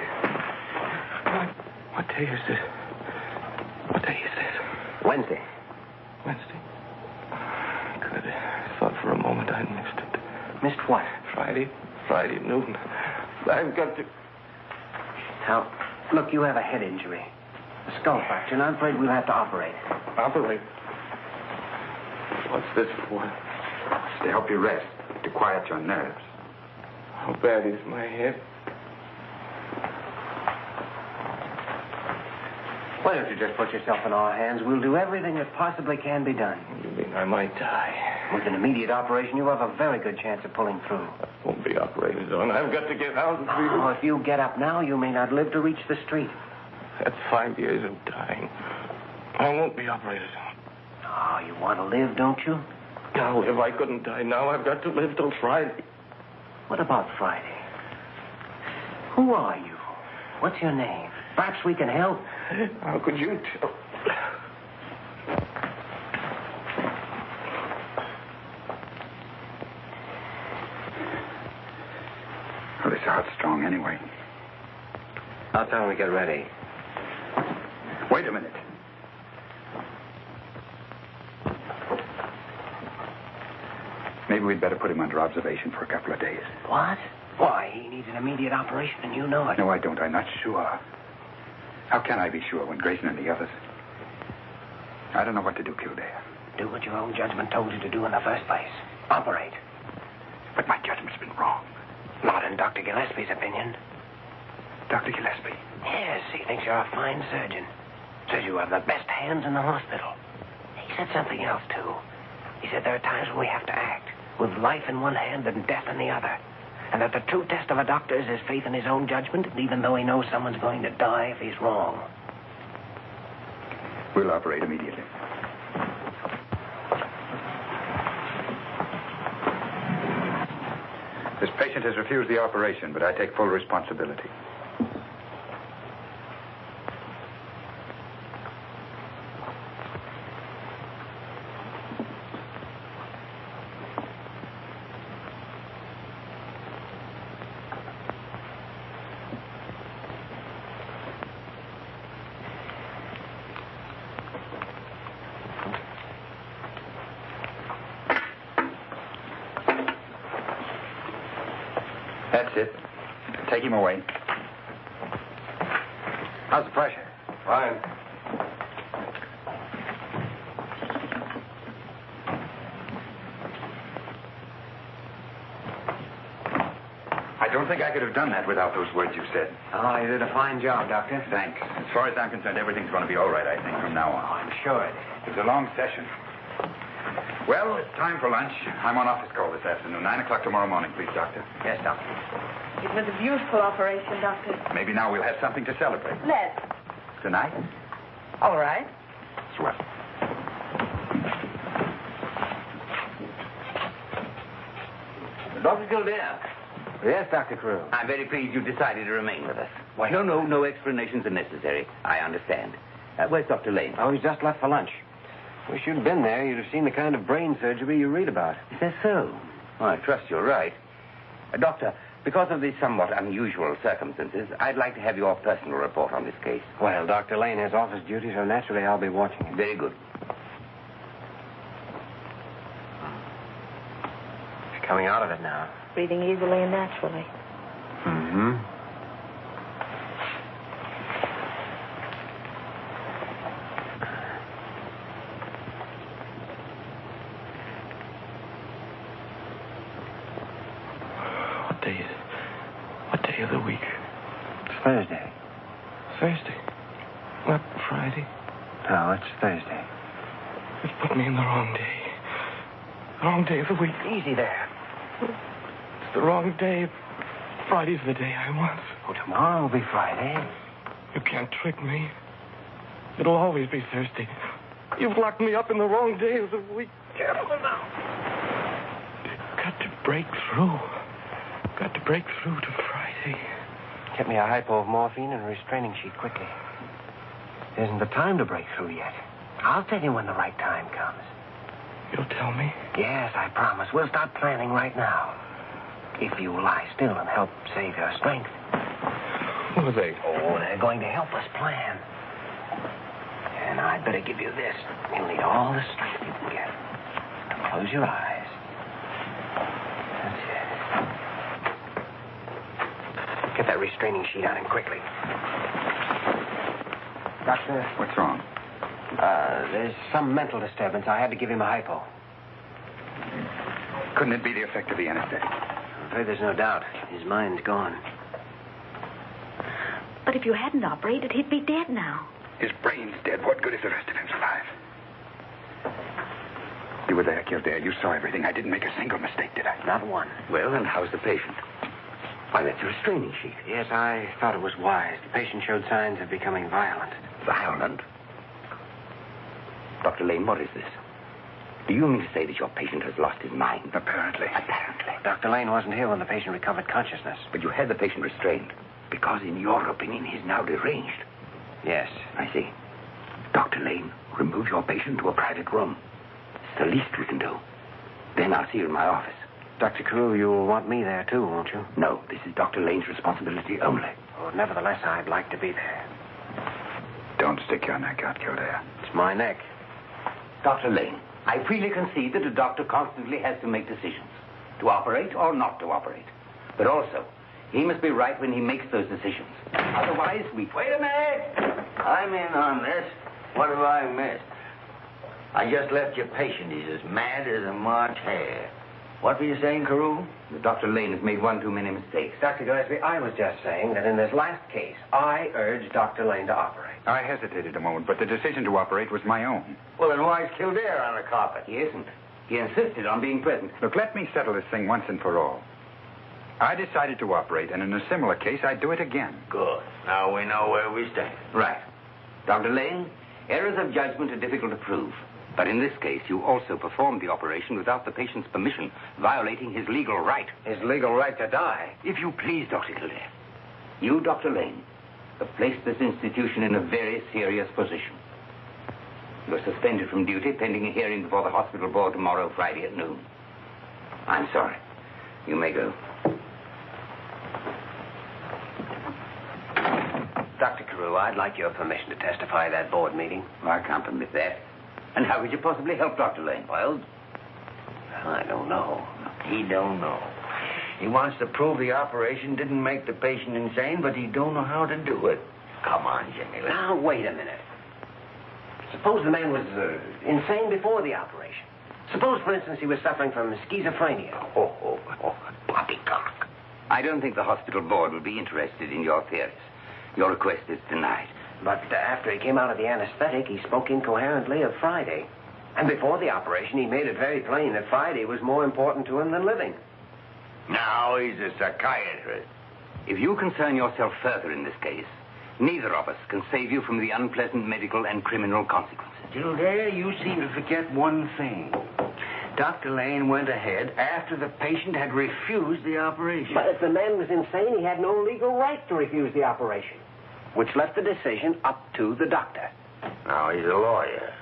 Speaker 11: What day is this? What day is this?
Speaker 6: Wednesday.
Speaker 11: Wednesday. Good. I thought for a moment I'd missed it.
Speaker 6: Missed what?
Speaker 11: Friday at noon. I've got to...
Speaker 6: Now, look, you have a head injury. A skull fracture, and I'm afraid we'll have to operate.
Speaker 11: Operate? What's this for?
Speaker 10: It's to help you rest, to quiet your nerves.
Speaker 11: How bad is my head?
Speaker 6: Why don't you just put yourself in our hands? We'll do everything that possibly can be done.
Speaker 11: You mean I might die?
Speaker 6: With an immediate operation, you have a very good chance of pulling through.
Speaker 11: I won't be operated on. I've got to get out.
Speaker 6: Oh, if you get up now, you may not live to reach the street.
Speaker 11: That's 5 years of dying. I won't be operated on.
Speaker 6: Oh, you want to live, don't you?
Speaker 11: No, if I couldn't die now, I've got to live till Friday.
Speaker 6: What about Friday? Who are you? What's your name? Perhaps we can help.
Speaker 11: How could you tell?
Speaker 10: Well, his heart's strong anyway.
Speaker 6: I'll tell him to get ready.
Speaker 10: Wait a minute. we'd better put him under observation for a couple of days.
Speaker 6: What? Why, he needs an immediate operation, and you know it.
Speaker 10: No, I don't. I'm not sure. How can I be sure when Grayson and the others... I don't know what to do, Kildare.
Speaker 6: Do what your own judgment told you to do in the first place. Operate.
Speaker 10: But my judgment's been wrong.
Speaker 6: Not in Dr. Gillespie's opinion.
Speaker 10: Dr. Gillespie?
Speaker 6: Yes, he thinks you're a fine surgeon. Says you have the best hands in the hospital. He said something else, too. He said there are times when we have to act with life in one hand and death in the other. And that the true test of a doctor is his faith in his own judgment, even though he knows someone's going to die if he's wrong.
Speaker 10: We'll operate immediately. This patient has refused the operation, but I take full responsibility. That's it. Take him away.
Speaker 6: How's the pressure?
Speaker 11: Fine.
Speaker 10: I don't think I could have done that without those words you said.
Speaker 6: Oh, you did a fine job, Doctor.
Speaker 10: Thanks. As far as I'm concerned, everything's going to be all right, I think, from now on.
Speaker 6: I'm sure it is.
Speaker 10: It was a long session. Well, it's time for lunch. I'm on office call this afternoon. 9 o'clock tomorrow morning, please, Doctor.
Speaker 6: Yes, Doctor.
Speaker 5: It was a beautiful operation, Doctor.
Speaker 10: Maybe now we'll have something to celebrate.
Speaker 5: Let's.
Speaker 10: Tonight?
Speaker 5: All right.
Speaker 10: Swell.
Speaker 8: Dr. Kildare.
Speaker 6: Yes, Dr. Carew.
Speaker 8: I'm very pleased you decided to remain with us. Why? No explanations are necessary. I understand. Where's Dr. Lane?
Speaker 6: Oh, he's just left for lunch. Wish you'd been there. You'd have seen the kind of brain surgery you read about.
Speaker 8: Is that so? Well, I trust you're right. Doctor, because of the somewhat unusual circumstances, I'd like to have your personal report on this case.
Speaker 6: Well, Dr. Lane has office duty, so naturally I'll be watching him.
Speaker 8: Very good.
Speaker 6: He's coming out of it now.
Speaker 5: Breathing easily and naturally.
Speaker 6: Mm-hmm.
Speaker 12: What day of the week?
Speaker 6: It's Thursday.
Speaker 12: Thursday. Not Friday.
Speaker 6: No, it's Thursday.
Speaker 12: It put me in the wrong day. The wrong day of the week.
Speaker 6: Easy there.
Speaker 12: It's the wrong day. Friday's the day I want.
Speaker 6: Oh, tomorrow will be Friday.
Speaker 12: You can't trick me. It'll always be Thursday. You've locked me up in the wrong day of the week. Careful now. Got to break through. Got to break through to Friday.
Speaker 6: Get me a hypo of morphine and a restraining sheet quickly. There isn't the time to break through yet. I'll tell you when the right time comes.
Speaker 12: You'll tell me?
Speaker 6: Yes, I promise. We'll start planning right now. If you lie still and help save your strength.
Speaker 12: Who are they?
Speaker 6: Oh, they're going to help us plan. And I'd better give you this. You'll need all the strength you can get. Now close your eyes. That's it. Get that restraining sheet on him quickly. Doctor?
Speaker 10: What's wrong?
Speaker 6: There's some mental disturbance. I had to give him a hypo.
Speaker 10: Couldn't it be the effect of the anesthetic?
Speaker 6: I'm afraid there's no doubt. His mind's gone.
Speaker 4: But if you hadn't operated, he'd be dead now.
Speaker 10: His brain's dead. What good if the rest of him's alive? You were there, Kildare. You saw everything. I didn't make a single mistake, did I?
Speaker 6: Not one.
Speaker 8: Well, and how's the patient? Why, that's a restraining sheet.
Speaker 6: Yes, I thought it was wise. The patient showed signs of becoming violent.
Speaker 8: Violent? Dr. Lane, what is this? Do you mean to say that your patient has lost his mind?
Speaker 10: Apparently.
Speaker 8: Apparently.
Speaker 6: Dr. Lane wasn't here when the patient recovered consciousness.
Speaker 8: But you had the patient restrained because, in your opinion, he's now deranged.
Speaker 6: Yes.
Speaker 8: I see. Dr. Lane, remove your patient to a private room. It's the least we can do. Then I'll see you in my office.
Speaker 6: Dr. Carew, you'll want me there, too, won't you?
Speaker 8: No, this is Dr. Lane's responsibility only.
Speaker 6: Oh, nevertheless, I'd like to be there.
Speaker 10: Don't stick your neck out, Kildare.
Speaker 6: It's my neck.
Speaker 8: Dr. Lane, I freely concede that a doctor constantly has to make decisions. to operate or not to operate. But also, he must be right when he makes those decisions. Otherwise, we...
Speaker 3: Wait a minute! I'm in on this. What have I missed? I just left your patient. He's as mad as a March hare. What were you saying, Carew?
Speaker 8: Dr. Lane has made one too many mistakes.
Speaker 6: Dr. Gillespie, I was just saying that in this last case, I urged Dr. Lane to operate.
Speaker 10: I hesitated a moment, but the decision to operate was my own.
Speaker 3: Well, then why is Kildare on the carpet?
Speaker 8: He isn't. He insisted on being present.
Speaker 10: Look, let me settle this thing once and for all. I decided to operate, and in a similar case, I'd do it again.
Speaker 3: Good. Now we know where we stand.
Speaker 8: Right. Dr. Lane, errors of judgment are difficult to prove. But in this case, you also performed the operation without the patient's permission, violating his legal right.
Speaker 6: His legal right to die?
Speaker 8: If you please, Dr. Kildare. You, Dr. Lane, have placed this institution in a very serious position. You're suspended from duty pending a hearing before the hospital board tomorrow, Friday at noon. I'm sorry. You may go.
Speaker 6: Dr. Carew, I'd like your permission to testify at that board meeting.
Speaker 8: Well, I can't permit that. And how could you possibly help Dr. Lane, Wild?
Speaker 6: I don't know.
Speaker 3: He don't know. He wants to prove the operation didn't make the patient insane, but he don't know how to do it. Come on, Jimmy.
Speaker 6: Now, wait a minute. Suppose the man was insane before the operation. Suppose, for instance, he was suffering from schizophrenia.
Speaker 3: Poppycock.
Speaker 8: I don't think the hospital board will be interested in your theories. Your request is denied.
Speaker 6: But after he came out of the anesthetic, he spoke incoherently of Friday. And before the operation, he made it very plain that Friday was more important to him than living.
Speaker 3: Now he's a psychiatrist.
Speaker 8: If you concern yourself further in this case, neither of us can save you from the unpleasant medical and criminal consequences.
Speaker 3: Kildare, you seem to forget one thing. Dr. Lane went ahead after the patient had refused the operation.
Speaker 6: But if the man was insane, he had no legal right to refuse the operation, which left the decision up to the doctor.
Speaker 3: Now he's a lawyer.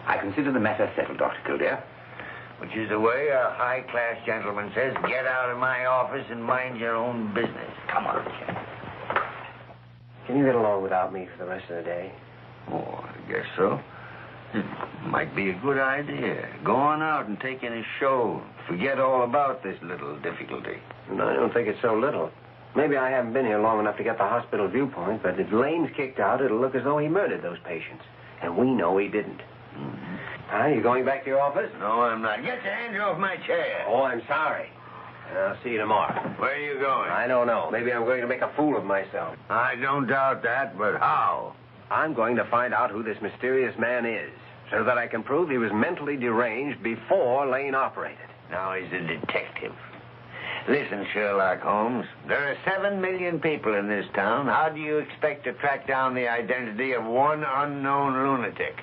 Speaker 8: I consider the matter settled, Dr. Kildare.
Speaker 3: Which is the way a high-class gentleman says, get out of my office and mind your own business. Come on, Jim.
Speaker 6: Can you get along without me for the rest of the day?
Speaker 3: Oh, I guess so. It might be a good idea. Go on out and take in a show. Forget all about this little difficulty.
Speaker 6: No, I don't think it's so little. Maybe I haven't been here long enough to get the hospital viewpoint, but if Lane's kicked out, it'll look as though he murdered those patients. And we know he didn't. Mm-hmm. You going back to your office?
Speaker 3: No, I'm not. Get your hands off my chair.
Speaker 6: Oh, I'm sorry. I'll see you tomorrow.
Speaker 3: Where are you going?
Speaker 6: I don't know. Maybe I'm going to make a fool of myself.
Speaker 3: I don't doubt that, but how?
Speaker 6: I'm going to find out who this mysterious man is, so that I can prove he was mentally deranged before Lane operated.
Speaker 3: Now he's a detective. Listen, Sherlock Holmes, there are 7 million people in this town. How do you expect to track down the identity of one unknown lunatic?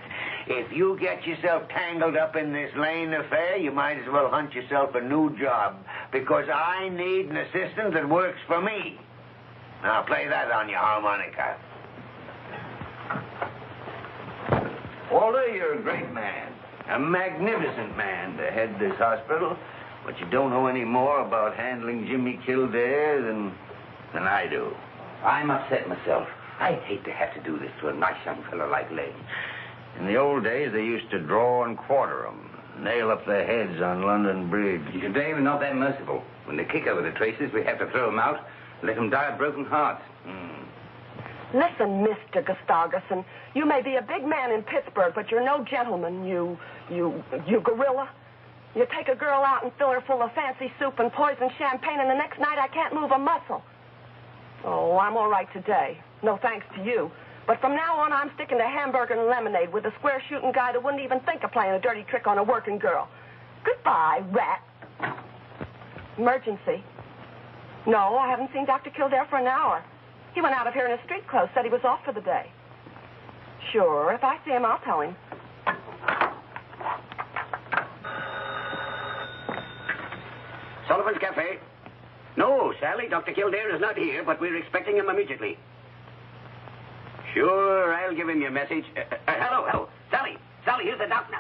Speaker 3: If you get yourself tangled up in this Lane affair, you might as well hunt yourself a new job, because I need an assistant that works for me. Now play that on your harmonica. Walter, you're a great man, a magnificent man to head this hospital, but you don't know any more about handling Jimmy Kildare than I do.
Speaker 8: I'm upset myself. I'd hate to have to do this to a nice young fellow like Lane.
Speaker 3: In the old days, they used to draw and quarter them, nail up their heads on London Bridge.
Speaker 8: Today, we're not that merciful. When they kick over the traces, we have to throw them out, let them die of broken hearts.
Speaker 1: Listen, Mr. Gustavson, you may be a big man in Pittsburgh, but you're no gentleman, you gorilla. You take a girl out and fill her full of fancy soup and poison champagne, and the next night I can't move a muscle. Oh, I'm all right today. No thanks to you. But from now on, I'm sticking to hamburger and lemonade with a square-shooting guy that wouldn't even think of playing a dirty trick on a working girl. Goodbye, rat. Emergency. No, I haven't seen Dr. Kildare for an hour. He went out of here in his street clothes, said he was off for the day. Sure, if I see him, I'll tell him.
Speaker 13: Sullivan's Cafe. No, Sally, Dr. Kildare is not here, but we're expecting him immediately. Sure, I'll give him your message. Hello. Sally, here's the doctor.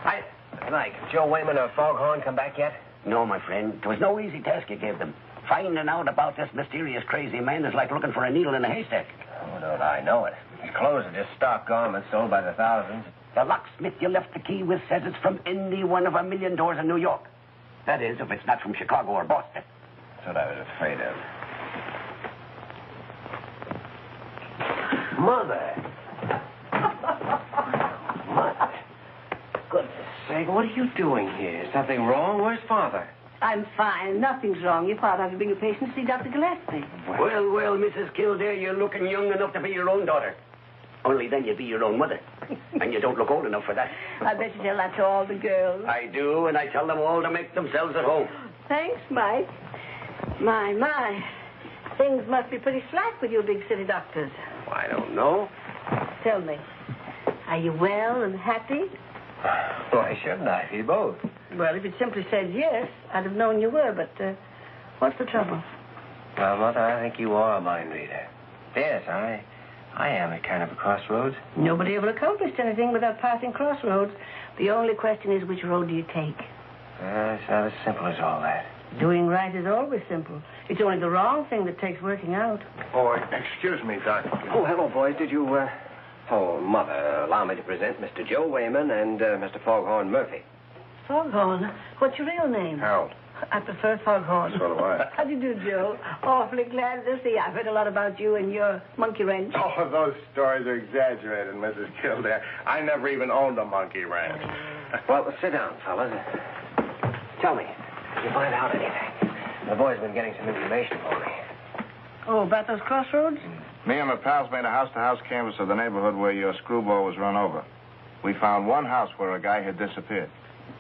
Speaker 6: Hi. Mike, Joe Wayman or Foghorn come back yet?
Speaker 13: No, my friend. It was no easy task you gave them. Finding out about this mysterious crazy man is like looking for a needle in a haystack.
Speaker 6: Oh, don't I know it. His clothes are just stock garments sold by the thousands.
Speaker 13: The locksmith you left the key with says it's from any one of a million doors in New York. That is, if it's not from Chicago or Boston.
Speaker 6: That's what I was afraid of. Mother! Mother! Goodness sake, what are you doing here? Is something wrong? Where's Father?
Speaker 14: I'm fine. Nothing's wrong. Your father has to bring a patient to see Dr. Gillespie.
Speaker 13: Well, Mrs. Kildare, you're looking young enough to be your own daughter. Only then you'd be your own mother. And you don't look old enough for that.
Speaker 14: I bet you tell that to all the girls.
Speaker 13: I do, and I tell them all to make themselves at home.
Speaker 14: Thanks, Mike. My. Things must be pretty slack with you big city doctors.
Speaker 6: I don't know.
Speaker 14: Tell me, are you well and happy?
Speaker 6: Why shouldn't I be both?
Speaker 14: Well, if you'd simply said yes, I'd have known you were, but what's the trouble?
Speaker 6: Well, Mother, I think you are a mind reader. Yes, I am at kind of a crossroads.
Speaker 14: Nobody ever accomplished anything without passing crossroads. The only question is, which road do you take?
Speaker 6: It's not as simple as all that.
Speaker 14: Doing right is always simple. It's only the wrong thing that takes working out.
Speaker 12: Oh, excuse me, Doc.
Speaker 6: Oh, hello, boys. Did you, Oh, Mother, allow me to present Mr. Joe Wayman and Mr. Foghorn Murphy.
Speaker 14: Foghorn? What's your real name?
Speaker 12: Harold.
Speaker 14: I prefer Foghorn.
Speaker 12: So do I.
Speaker 14: How do you do, Joe? Awfully glad to see you. I've heard a lot about you and your monkey wrench.
Speaker 12: Oh, those stories are exaggerated, Mrs. Kildare. I never even owned a monkey wrench.
Speaker 6: Well, sit down, fellas. Tell me, did you find out anything? The boy's been getting some information for me.
Speaker 14: Oh, about those crossroads?
Speaker 15: Me and my pals made a house-to-house canvass of the neighborhood where your screwball was run over. We found one house where a guy had disappeared.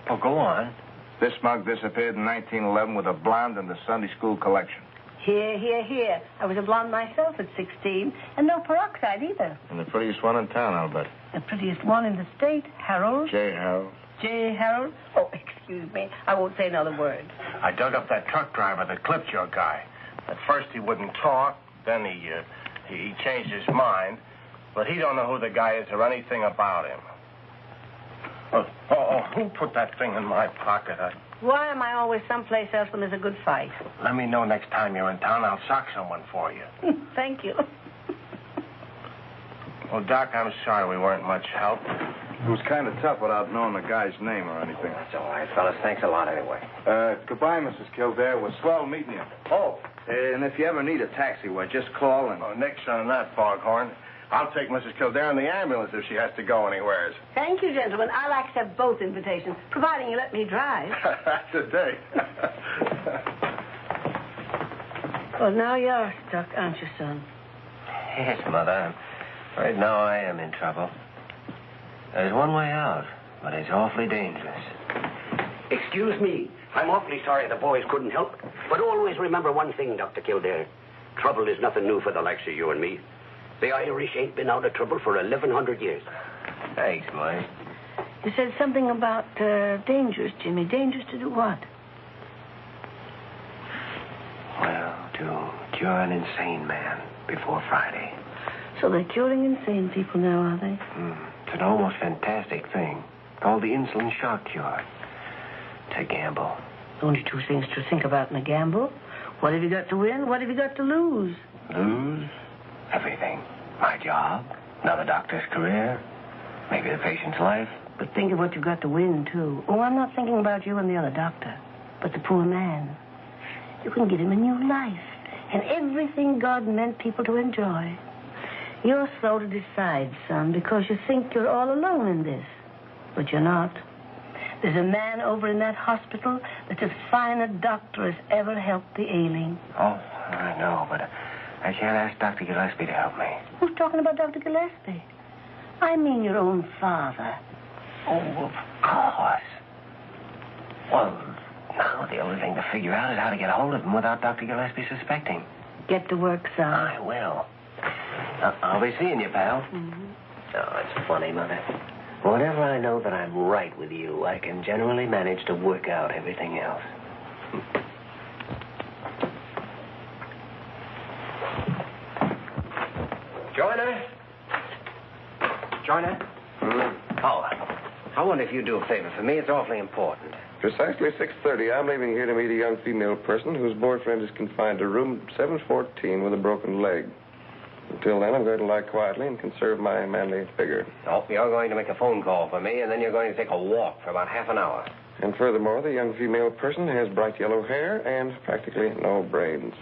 Speaker 6: Oh, go on.
Speaker 15: This mug disappeared in 1911 with a blonde in the Sunday school collection.
Speaker 14: Here. I was a blonde myself at 16, and no peroxide either.
Speaker 15: And the prettiest one in town, I'll bet.
Speaker 14: The prettiest one in the state, Harold.
Speaker 15: J. Harold.
Speaker 14: J. Harold? Oh, excuse me. I won't say another word.
Speaker 12: I dug up that truck driver that clipped your guy. At first he wouldn't talk, then he changed his mind, but he don't know who the guy is or anything about him. Who put that thing in my pocket?
Speaker 14: Why am I always someplace else when there's a good fight?
Speaker 12: Let me know next time you're in town. I'll sock someone for you.
Speaker 14: Thank you.
Speaker 12: Well, Doc, I'm sorry we weren't much help.
Speaker 15: It was kind of tough without knowing the guy's name or anything.
Speaker 6: That's all right, fellas. Thanks a lot anyway.
Speaker 15: Goodbye, Mrs. Kildare. It was swell meeting you.
Speaker 12: Oh.
Speaker 15: And if you ever need a taxi, just call and...
Speaker 12: Oh, nix on that, Foghorn. I'll take Mrs. Kildare in the ambulance if she has to go anywheres.
Speaker 14: Thank you, gentlemen. I'll accept both invitations, providing you let me drive.
Speaker 12: That's a date.
Speaker 14: Well, now you're stuck, aren't you, son?
Speaker 6: Yes, Mother. Right now I am in trouble. There's one way out, but it's awfully dangerous.
Speaker 13: Excuse me. I'm awfully sorry the boys couldn't help. But always remember one thing, Dr. Kildare. Trouble is nothing new for the likes of you and me. The Irish ain't been out of trouble for 1,100 years.
Speaker 6: Thanks, Mike.
Speaker 14: You said something about dangers, Jimmy. Dangers to do what?
Speaker 6: Well, to cure an insane man before Friday.
Speaker 14: So they're curing insane people now, are they?
Speaker 6: It's an almost fantastic thing called the insulin shock cure. It's a gamble.
Speaker 14: Only two things to think about in a gamble. What have you got to win? What have you got to lose?
Speaker 6: Lose? Everything. My job, another doctor's career, maybe the patient's life.
Speaker 14: But think of what you've got to win, too. Oh, I'm not thinking about you and the other doctor, but the poor man. You can give him a new life and everything God meant people to enjoy. You're slow to decide, son, because you think you're all alone in this. But you're not. There's a man over in that hospital that's as fine a doctor as ever helped the ailing.
Speaker 6: Oh, I know, but I can't ask Dr. Gillespie to help me.
Speaker 14: Who's talking about Dr. Gillespie? I mean your own father.
Speaker 6: Oh, of course. Well, now the only thing to figure out is how to get a hold of him without Dr. Gillespie suspecting.
Speaker 14: Get to work, son.
Speaker 6: I will. I'll be seeing you, pal.
Speaker 14: Mm-hmm.
Speaker 6: Oh, it's funny, Mother. Whenever I know that I'm right with you, I can generally manage to work out everything else. Joyner? Joyner? Oh, I wonder if you'd do a favor for me. It's awfully important.
Speaker 11: Precisely 6:30, I'm leaving here to meet a young female person whose boyfriend is confined to room 714 with a broken leg. Until then, I'm going to lie quietly and conserve my manly vigor.
Speaker 6: Oh, you're going to make a phone call for me, and then you're going to take a walk for about half an hour.
Speaker 11: And furthermore, the young female person has bright yellow hair and practically no braids.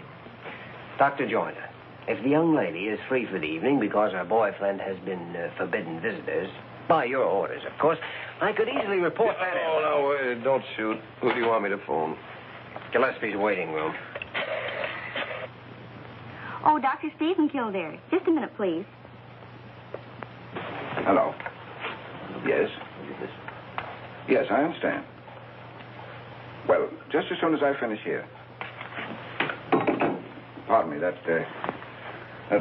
Speaker 6: Dr. Joyner, if the young lady is free for the evening because her boyfriend has been forbidden visitors, by your orders, of course, I could easily report that.
Speaker 11: Oh, no, don't shoot. Who do you want me to phone?
Speaker 6: Gillespie's waiting room.
Speaker 4: Oh, Dr. Stephen Kildare. Just a minute, please.
Speaker 10: Hello. Yes? Yes, I understand. Well, just as soon as I finish here. Pardon me, that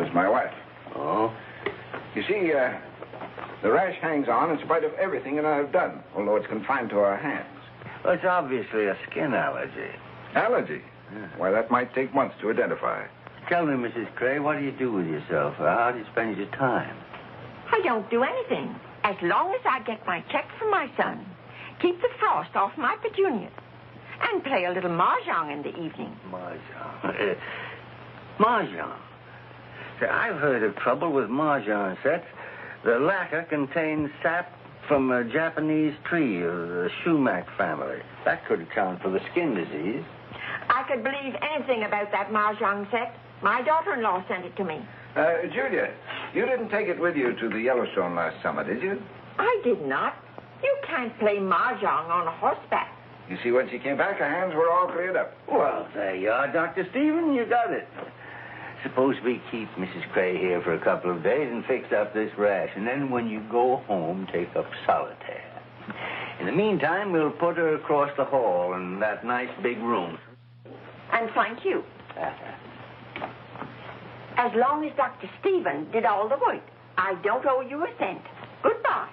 Speaker 10: is my wife.
Speaker 3: Oh?
Speaker 10: You see, the rash hangs on in spite of everything that I've done, although it's confined to her hands.
Speaker 3: Well, it's obviously a skin allergy.
Speaker 10: Allergy? Yeah. Why, that might take months to identify.
Speaker 3: Tell me, Mrs. Gray, what do you do with yourself? How do you spend your time?
Speaker 16: I don't do anything. As long as I get my check from my son, keep the frost off my petunias, and play a little mahjong in the evening.
Speaker 3: Mahjong? Mahjong? See, I've heard of trouble with mahjong sets. The lacquer contains sap from a Japanese tree of the sumac family. That could account for the skin disease.
Speaker 16: I could believe anything about that mahjong set. My daughter-in-law sent it to me.
Speaker 10: Julia, you didn't take it with you to the Yellowstone last summer, did you?
Speaker 16: I did not. You can't play mahjong on horseback.
Speaker 10: You see, when she came back, her hands were all cleared up.
Speaker 3: Well, there you are, Dr. Stephen. You got it. Suppose we keep Mrs. Gray here for a couple of days and fix up this rash, and then when you go home, take up solitaire. In the meantime, we'll put her across the hall in that nice big room.
Speaker 16: And thank you. As long as Dr. Stephen did all the work, I don't owe you a cent. Goodbye.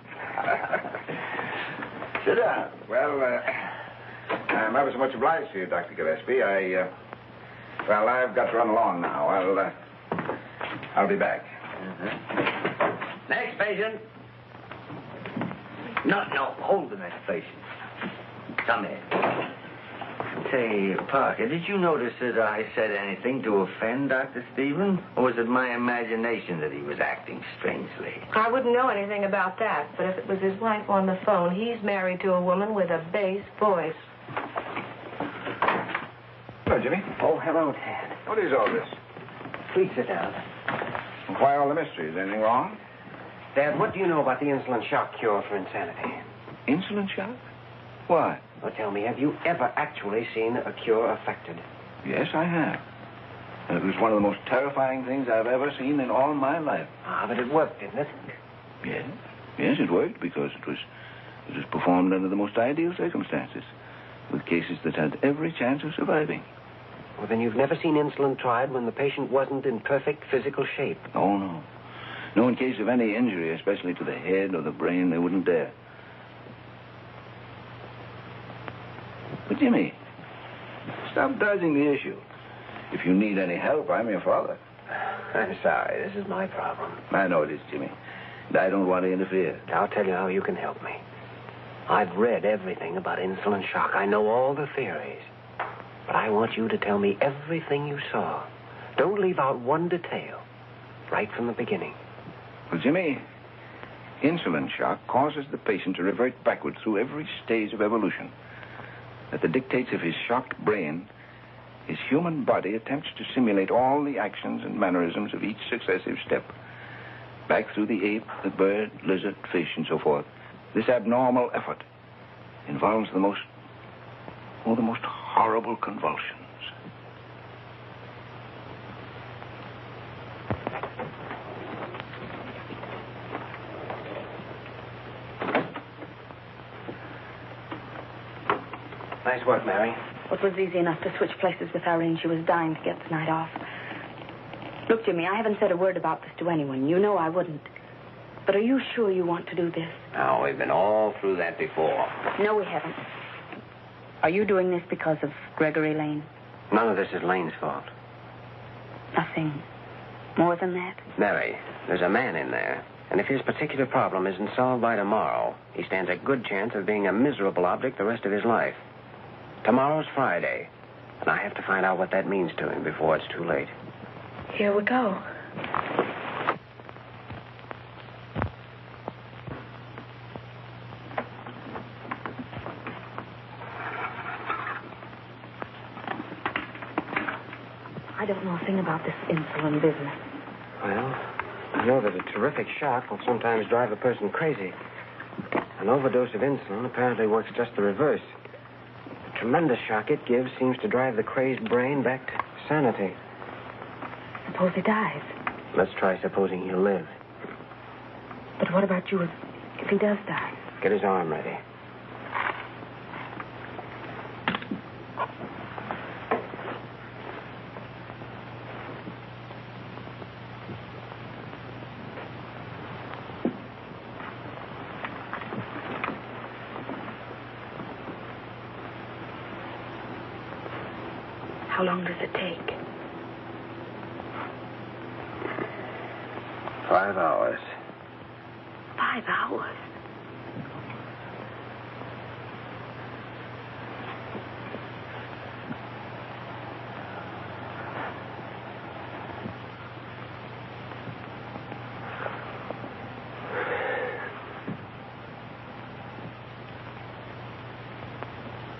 Speaker 10: Sit down. Well, I'm ever so much obliged to you, Dr. Gillespie. I've got to run along now. I'll be back.
Speaker 3: Next patient. No, hold the next patient. Come here. Say, Parker, did you notice that I said anything to offend Dr. Stephen? Or was it my imagination that he was acting strangely?
Speaker 14: I wouldn't know anything about that, but if it was his wife on the phone, he's married to a woman with a bass voice.
Speaker 10: Hello, Jimmy.
Speaker 6: Oh, hello, Dad.
Speaker 10: What is all this?
Speaker 6: Please sit down.
Speaker 10: Why all the mystery? Is anything wrong?
Speaker 6: Dad, what do you know about the insulin shock cure for insanity?
Speaker 10: Insulin shock? Why?
Speaker 6: Well, tell me, have you ever actually seen a cure effected?
Speaker 10: Yes, I have. And it was one of the most terrifying things I've ever seen in all my life.
Speaker 6: Ah, but it worked, didn't it?
Speaker 10: Yes. Yes, it worked because it was performed under the most ideal circumstances, with cases that had every chance of surviving.
Speaker 6: Well, then you've never seen insulin tried when the patient wasn't in perfect physical shape.
Speaker 10: Oh, no. No, in case of any injury, especially to the head or the brain, they wouldn't dare. But, Jimmy, stop dodging the issue. If you need any help, I'm your father.
Speaker 6: I'm sorry. This is my problem.
Speaker 10: I know it is, Jimmy. And I don't want to interfere.
Speaker 6: I'll tell you how you can help me. I've read everything about insulin shock. I know all the theories. But I want you to tell me everything you saw. Don't leave out one detail. Right from the beginning.
Speaker 10: Well, Jimmy, insulin shock causes the patient to revert backward through every stage of evolution. At the dictates of his shocked brain, his human body attempts to simulate all the actions and mannerisms of each successive step. Back through the ape, the bird, lizard, fish, and so forth. This abnormal effort involves the most horrible convulsions.
Speaker 6: Nice work, Mary.
Speaker 4: It was easy enough to switch places with Irene. She was dying to get the night off. Look, Jimmy, I haven't said a word about this to anyone. You know I wouldn't. But are you sure you want to do this?
Speaker 6: Oh, we've been all through that before.
Speaker 4: No, we haven't. Are you doing this because of Gregory Lane?
Speaker 6: None of this is Lane's fault.
Speaker 4: Nothing more than that?
Speaker 6: Mary, there's a man in there. And if his particular problem isn't solved by tomorrow, he stands a good chance of being a miserable object the rest of his life. Tomorrow's Friday, and I have to find out what that means to him before it's too late.
Speaker 14: Here we go.
Speaker 4: I don't know a thing about this insulin business.
Speaker 6: Well, I know that a terrific shock will sometimes drive a person crazy. An overdose of insulin apparently works just the reverse. The tremendous shock it gives seems to drive the crazed brain back to sanity.
Speaker 4: Suppose he dies.
Speaker 6: Let's try supposing he'll live.
Speaker 4: But what about you if he does die?
Speaker 6: Get his arm ready.
Speaker 4: How long does it take?
Speaker 6: 5 hours.
Speaker 4: 5 hours?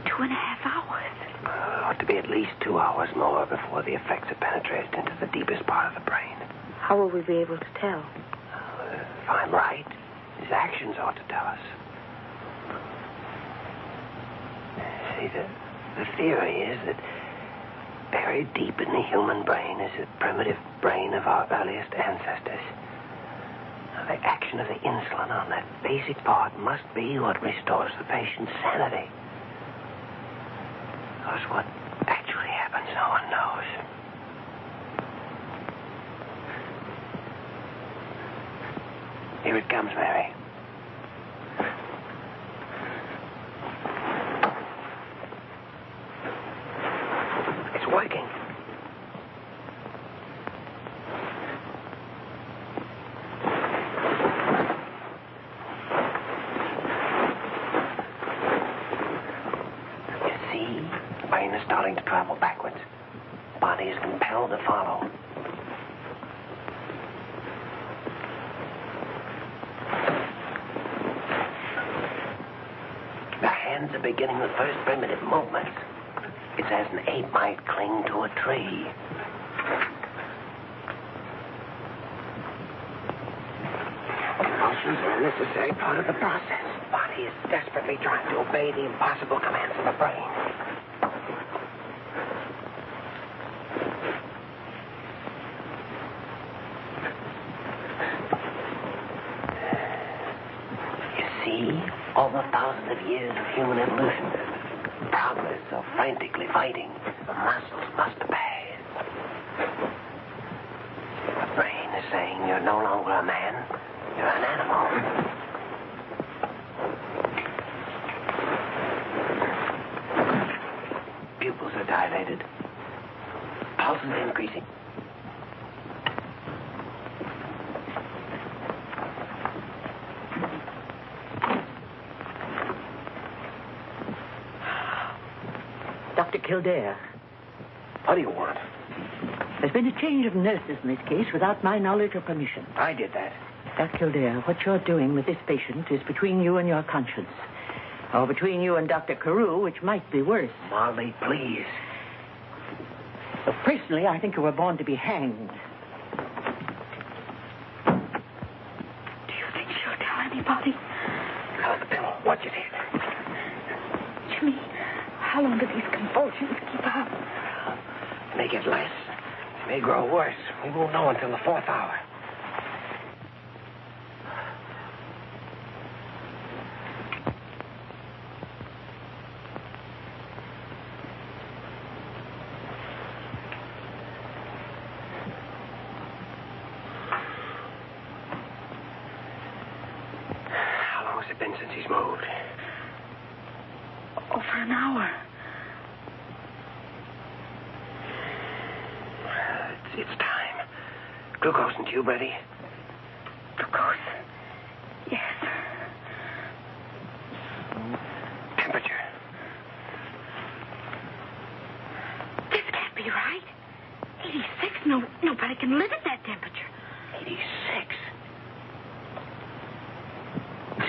Speaker 4: Two and a half hours.
Speaker 6: Ought to be at least 2 hours more before the effects have penetrated into the deepest part of the brain.
Speaker 4: How will we be able to tell?
Speaker 6: If I'm right, his actions ought to tell us. See, the theory is that buried deep in the human brain is a primitive brain of our earliest ancestors. Now, the action of the insulin on that basic part must be what restores the patient's sanity. Because what actually happens, no one knows. Here it comes, Mary. It's working. You see, the brain is starting to travel backwards. The body is compelled to follow. Are beginning the first primitive movements. It's as an ape might cling to a tree. Convulsions are a necessary part of the process. The body is desperately trying to obey the impossible commands of the brain. All the thousands of years of human evolution, progress of frantically fighting, the muscles must obey. The brain is saying you're no longer a man, you're an animal. Pupils are dilated, pulse is increasing.
Speaker 9: Dr. Kildare.
Speaker 6: What do you want?
Speaker 9: There's been a change of nurses in this case without my knowledge or permission.
Speaker 6: I did that.
Speaker 9: Dr. Kildare, what you're doing with this patient is between you and your conscience. Or between you and Dr. Carew, which might be worse.
Speaker 6: Molly, please.
Speaker 9: But personally, I think you were born to be hanged.
Speaker 4: Do you think she'll tell anybody?
Speaker 6: Got the pillow. Watch it here.
Speaker 4: Jimmy, how long do these convulsions keep on?
Speaker 6: It may get less. It may grow worse. We won't know until the 4th hour. How long has it been since he's moved?
Speaker 4: Over an hour.
Speaker 6: It's time. Glucose and tube ready?
Speaker 4: Glucose? Yes.
Speaker 6: Temperature?
Speaker 4: This can't be right. 86? Nobody can live at that temperature.
Speaker 6: 86?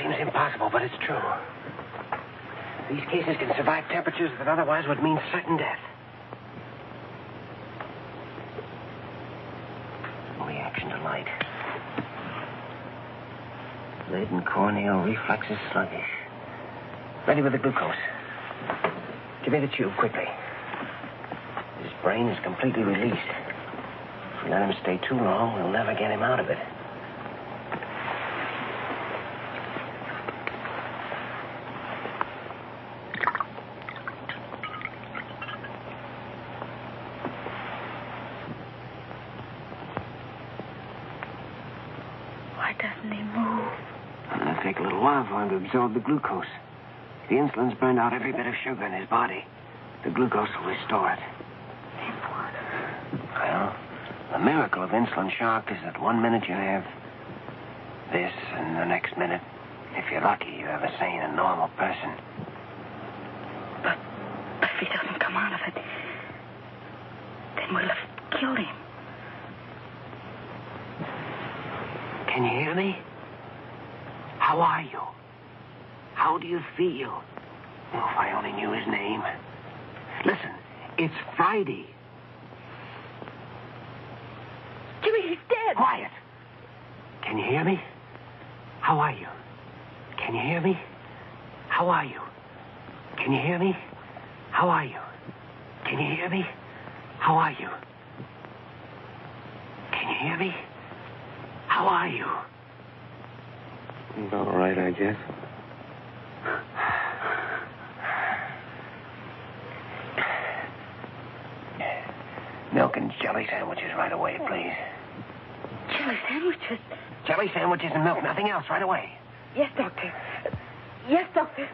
Speaker 6: Seems impossible, but it's true. These cases can survive temperatures that otherwise would mean certain death. reaction to light. Lid and corneal reflexes sluggish. Ready with the glucose. Give me the tube, quickly. His brain is completely released. If we let him stay too long, we'll never get him out of it.
Speaker 4: Why doesn't he move?
Speaker 6: It'll take a little while for him to absorb the glucose. The insulin's burned out every bit of sugar in his body. The glucose will restore it.
Speaker 4: Then what?
Speaker 6: Well, the miracle of insulin shock is that 1 minute you have this, and the next minute, if you're lucky, you have a sane and normal person.
Speaker 4: But if he doesn't come out of it, then we'll have killed him.
Speaker 6: Can you hear me? How are you? How do you feel? Oh, if I only knew his name. Listen, it's Friday.
Speaker 4: Jimmy, he's dead.
Speaker 6: Quiet. Can you hear me? How are you? Can you hear me? How are you? Can you hear me? How are you? Can you hear me? How are you? Can you hear me? How are you?
Speaker 12: All right, I guess.
Speaker 6: Milk and jelly sandwiches right away, please.
Speaker 4: Jelly sandwiches?
Speaker 6: Jelly sandwiches and milk, nothing else, right away.
Speaker 4: Yes, Doctor. Yes, Doctor.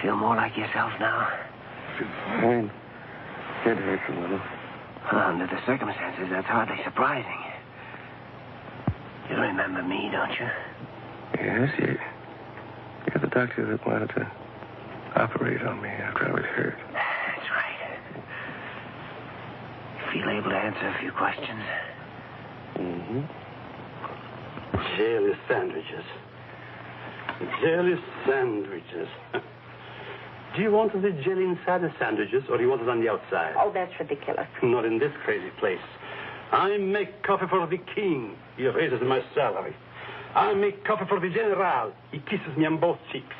Speaker 6: Feel more like yourself now?
Speaker 12: Fine. Head hurts a little.
Speaker 6: Under the circumstances, that's hardly surprising. You remember me, don't you?
Speaker 12: Yes, you're the doctor that wanted to operate on me after I was hurt.
Speaker 6: That's right. Feel able to answer a few questions?
Speaker 12: Mm-hmm.
Speaker 13: Jelly sandwiches. Jelly sandwiches. Do you want the jelly inside the sandwiches, or do you want it on the outside?
Speaker 5: Oh, that's ridiculous.
Speaker 13: Not in this crazy place. I make coffee for the king. He raises my salary. I make coffee for the general. He kisses me on both cheeks.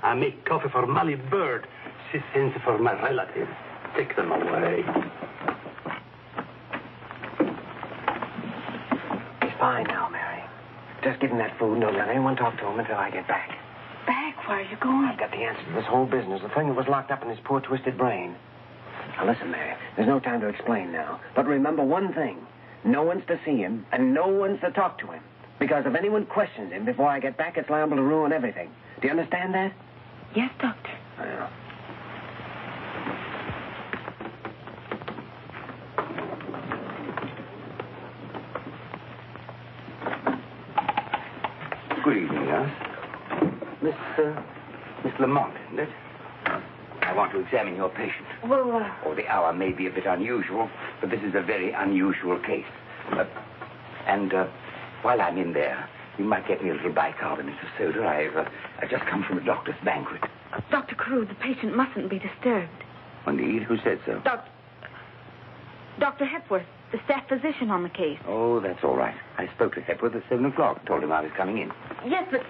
Speaker 13: I make coffee for Molly Bird. She sends it for my relatives. Take them away.
Speaker 6: He's fine now, Mary. Just give him that food and don't let anyone talk to him until I get back.
Speaker 4: Back? Where are you going?
Speaker 6: I've got the answer to this whole business, the thing that was locked up in his poor, twisted brain. Now, listen, Mary, there's no time to explain now. But remember one thing. No one's to see him, and no one's to talk to him. Because if anyone questions him before I get back, it's liable to ruin everything. Do you understand that?
Speaker 4: Yes, Doctor.
Speaker 6: Well.
Speaker 8: Good evening, Nurse. Miss Lamont, isn't it? I want to examine your patient.
Speaker 4: Well,
Speaker 8: Oh, the hour may be a bit unusual, but this is a very unusual case. While I'm in there, you might get me a little bicarbonate of soda. I've just come from a doctor's banquet.
Speaker 4: Dr. Carew, the patient mustn't be disturbed.
Speaker 8: Indeed? Who said so?
Speaker 4: Dr. Hepworth, the staff physician on the case.
Speaker 8: Oh, that's all right. I spoke to Hepworth at 7 o'clock. Told him I was coming in.
Speaker 4: Yes, but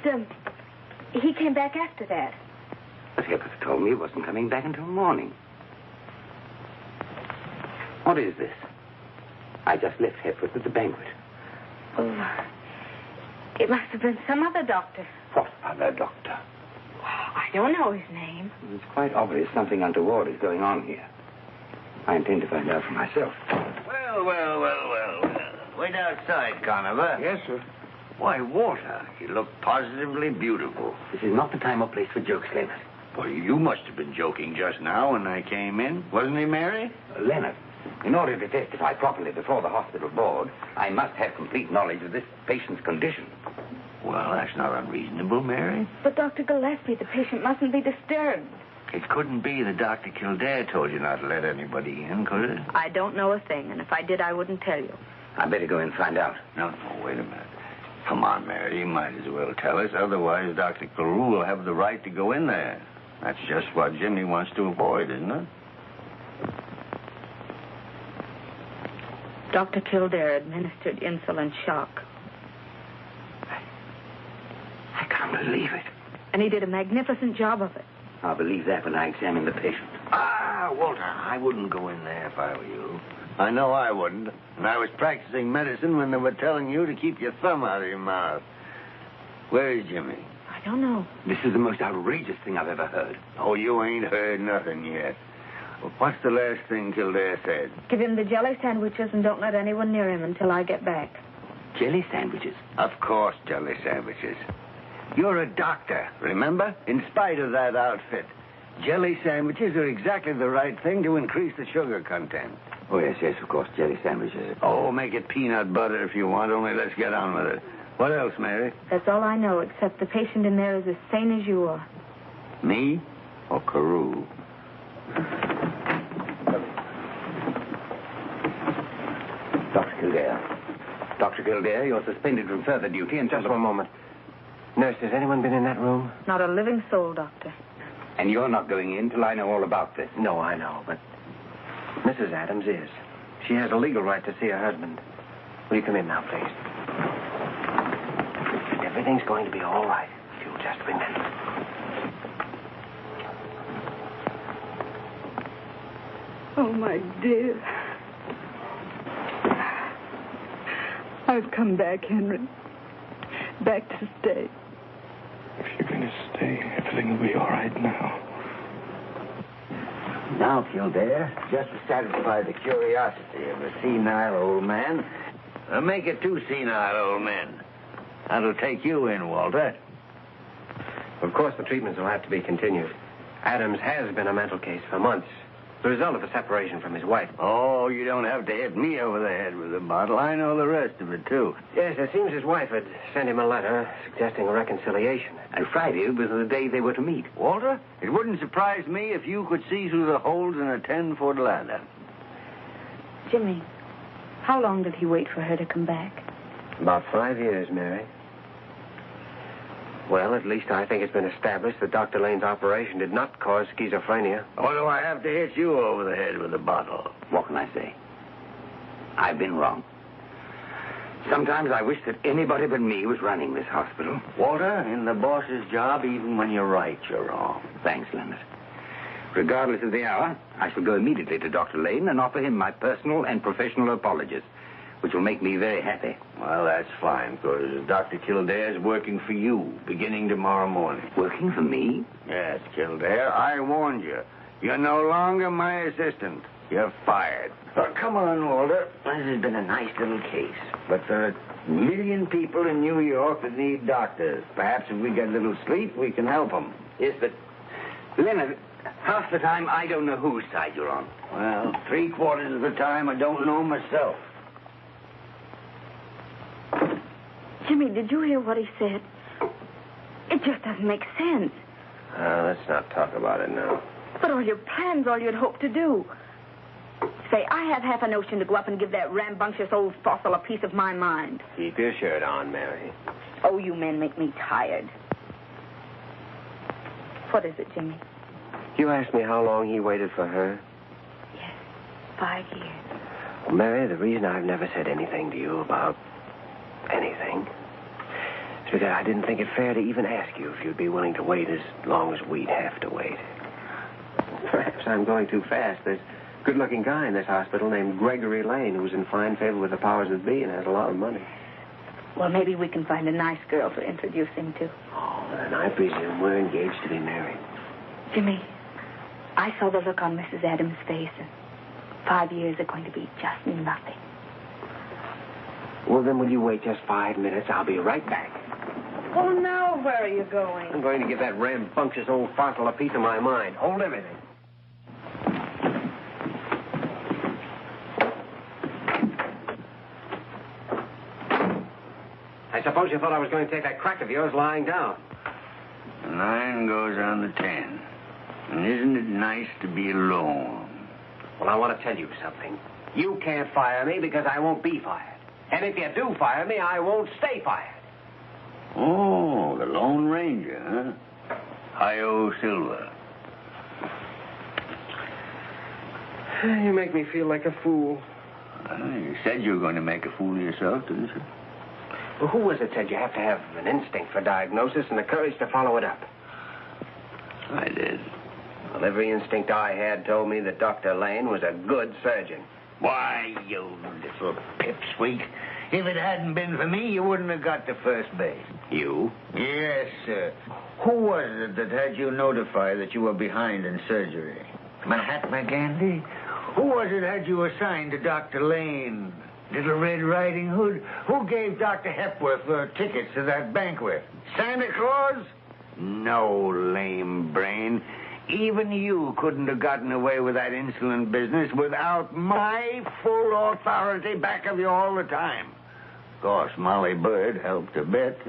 Speaker 4: he came back after that.
Speaker 8: But Hepworth told me he wasn't coming back until morning. What is this? I just left Hepworth at the banquet.
Speaker 4: Oh, it must have been some other doctor.
Speaker 8: What other doctor?
Speaker 4: I don't know his name.
Speaker 8: It's quite obvious something untoward is going on here. I intend to find out for myself.
Speaker 3: Well. Wait outside, Conover.
Speaker 12: Yes, sir.
Speaker 3: Why, Walter, you look positively beautiful.
Speaker 8: This is not the time or place for jokes, Leonard.
Speaker 3: Well, you must have been joking just now when I came in. Wasn't he, Mary?
Speaker 8: Leonard, in order to testify properly before the hospital board, I must have complete knowledge of this patient's condition.
Speaker 3: Well, that's not unreasonable, Mary.
Speaker 4: But Dr. Gillespie, the patient mustn't be disturbed.
Speaker 3: It couldn't be that Dr. Kildare told you not to let anybody in, could it?
Speaker 4: I don't know a thing, and if I did, I wouldn't tell you.
Speaker 8: I better go and find out.
Speaker 3: No, wait a minute. Come on, Mary. You might as well tell us. Otherwise, Dr. Carew will have the right to go in there. That's just what Jimmy wants to avoid, isn't it?
Speaker 4: Dr. Kildare administered insulin shock.
Speaker 8: I can't believe it.
Speaker 4: And he did a magnificent job of it.
Speaker 8: I'll believe that when I examine the patient.
Speaker 3: Ah, Walter, I wouldn't go in there if I were you. I know I wouldn't. And I was practicing medicine when they were telling you to keep your thumb out of your mouth. Where is Jimmy?
Speaker 4: I don't know.
Speaker 8: This is the most outrageous thing I've ever heard.
Speaker 3: Oh, you ain't heard nothing yet. Well, what's the last thing Kildare said?
Speaker 4: Give him the jelly sandwiches and don't let anyone near him until I get back.
Speaker 8: Jelly sandwiches?
Speaker 3: Of course, jelly sandwiches. You're a doctor, remember? In spite of that outfit. Jelly sandwiches are exactly the right thing to increase the sugar content.
Speaker 8: Oh, yes, of course, jelly sandwiches.
Speaker 3: Oh, make it peanut butter if you want, only let's get on with it. What else, Mary?
Speaker 4: That's all I know, except the patient in there is as sane as you are.
Speaker 3: Me or Carew?
Speaker 8: Dr. Kildare. Dr. Kildare, you're suspended from further duty until...
Speaker 6: Just one moment. Nurse, has anyone been in that room?
Speaker 4: Not a living soul, Doctor.
Speaker 8: And you're not going in till I know all about this?
Speaker 6: No, I know, but Mrs. Adams is. She has a legal right to see her husband. Will you come in now, please? Everything's going to be all right if you'll just remember.
Speaker 4: Oh, my dear. I've come back, Henry. Back to stay.
Speaker 12: If you're going to stay, everything will be all right now.
Speaker 3: Now, Kildare, just to satisfy the curiosity of a senile old man, make it 2 senile old men. That'll take you in, Walter.
Speaker 6: Of course, the treatments will have to be continued. Adams has been a mental case for months. The result of a separation from his wife.
Speaker 3: Oh, you don't have to hit me over the head with a bottle. I know the rest of it, too.
Speaker 6: Yes, it seems his wife had sent him a letter suggesting a reconciliation.
Speaker 8: And Friday was the day they were to meet.
Speaker 3: Walter, it wouldn't surprise me if you could see through the holes in a 10-foot ladder.
Speaker 4: Jimmy, how long did he wait for her to come back?
Speaker 6: About 5 years, Mary. Well, at least I think it's been established that Dr. Lane's operation did not cause schizophrenia.
Speaker 3: Or do I have to hit you over the head with a bottle?
Speaker 8: What can I say? I've been wrong. Sometimes I wish that anybody but me was running this hospital.
Speaker 3: Walter, in the boss's job, even when you're right, you're wrong.
Speaker 8: Thanks, Leonard. Regardless of the hour, I shall go immediately to Dr. Lane and offer him my personal and professional apologies, which will make me very happy.
Speaker 3: Well, that's fine, because Dr. Kildare's working for you, beginning tomorrow morning.
Speaker 8: Working for me?
Speaker 3: Yes, Kildare. I warned you. You're no longer my assistant. You're fired. Oh, come on, Walter. This has been a nice little case. But there are a million people in New York that need doctors. Perhaps if we get a little sleep, we can help them.
Speaker 8: Yes, but, Leonard, half the time I don't know whose side you're on.
Speaker 3: Well, 3/4 of the time I don't know myself.
Speaker 4: Jimmy, did you hear what he said? It just doesn't make sense.
Speaker 6: Let's not talk about it now.
Speaker 4: But all your plans, all you'd hoped to do. Say, I have half a notion to go up and give that rambunctious old fossil a piece of my mind.
Speaker 6: Keep your shirt on, Mary.
Speaker 4: Oh, you men make me tired. What is it, Jimmy?
Speaker 6: You asked me how long he waited for her?
Speaker 4: Yes, 5 years.
Speaker 6: Well, Mary, the reason I've never said anything to you about anything is because I didn't think it fair to even ask you if you'd be willing to wait as long as we'd have to wait. Perhaps I'm going too fast. There's a good-looking guy in this hospital named Gregory Lane who's in fine favor with the powers that be and has a lot of money.
Speaker 4: Well, maybe we can find a nice girl to introduce him to.
Speaker 6: Oh, then I presume we're engaged to be married.
Speaker 4: Jimmy, I saw the look on Mrs. Adams' face, and 5 years are going to be just nothing.
Speaker 6: Well, then will you wait just 5 minutes? I'll be right back.
Speaker 5: Oh, now where are you going?
Speaker 6: I'm going to give that rambunctious old fossil a piece of my mind. Hold everything. I suppose you thought I was going to take that crack of yours lying down.
Speaker 3: 9 goes on the 10. And isn't it nice to be alone?
Speaker 6: Well, I want to tell you something. You can't fire me because I won't be fired. And if you do fire me, I won't stay fired.
Speaker 3: Oh, the Lone Ranger, huh? Hi-Yo Silver.
Speaker 6: You make me feel like a fool.
Speaker 3: You said you were going to make a fool of yourself, didn't you?
Speaker 6: Well, who was it said you have to have an instinct for diagnosis and the courage to follow it up?
Speaker 3: I did.
Speaker 6: Well, every instinct I had told me that Dr. Lane was a good surgeon.
Speaker 3: Why, you little pipsqueak. If it hadn't been for me, you wouldn't have got to first base.
Speaker 6: You?
Speaker 3: Yes, sir. Who was it that had you notify that you were behind in surgery? Mahatma Gandhi? Who was it had you assigned to Dr. Lane? Little Red Riding Hood? Who gave Dr. Hepworth tickets to that banquet? Santa Claus? No, lame brain. Even you couldn't have gotten away with that insolent business without my full authority back of you all the time. Of course, Molly Bird helped a bit.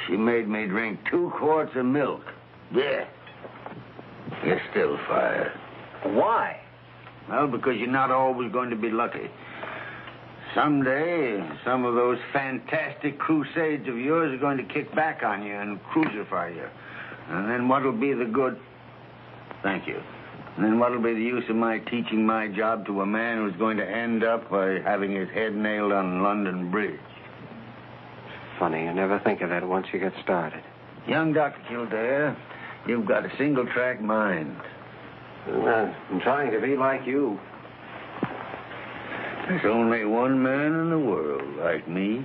Speaker 3: She made me drink 2 quarts of milk. Yeah. You're still fired.
Speaker 6: Why?
Speaker 3: Well, because you're not always going to be lucky. Someday, some of those fantastic crusades of yours are going to kick back on you and crucify you. And then what'll be the good... Thank you. And then what'll be the use of my teaching my job to a man who's going to end up by having his head nailed on London Bridge?
Speaker 6: Funny, you never think of that once you get started.
Speaker 3: Young Dr. Kildare, you've got a single-track mind.
Speaker 6: I'm trying to be like you.
Speaker 3: There's only one man in the world like me.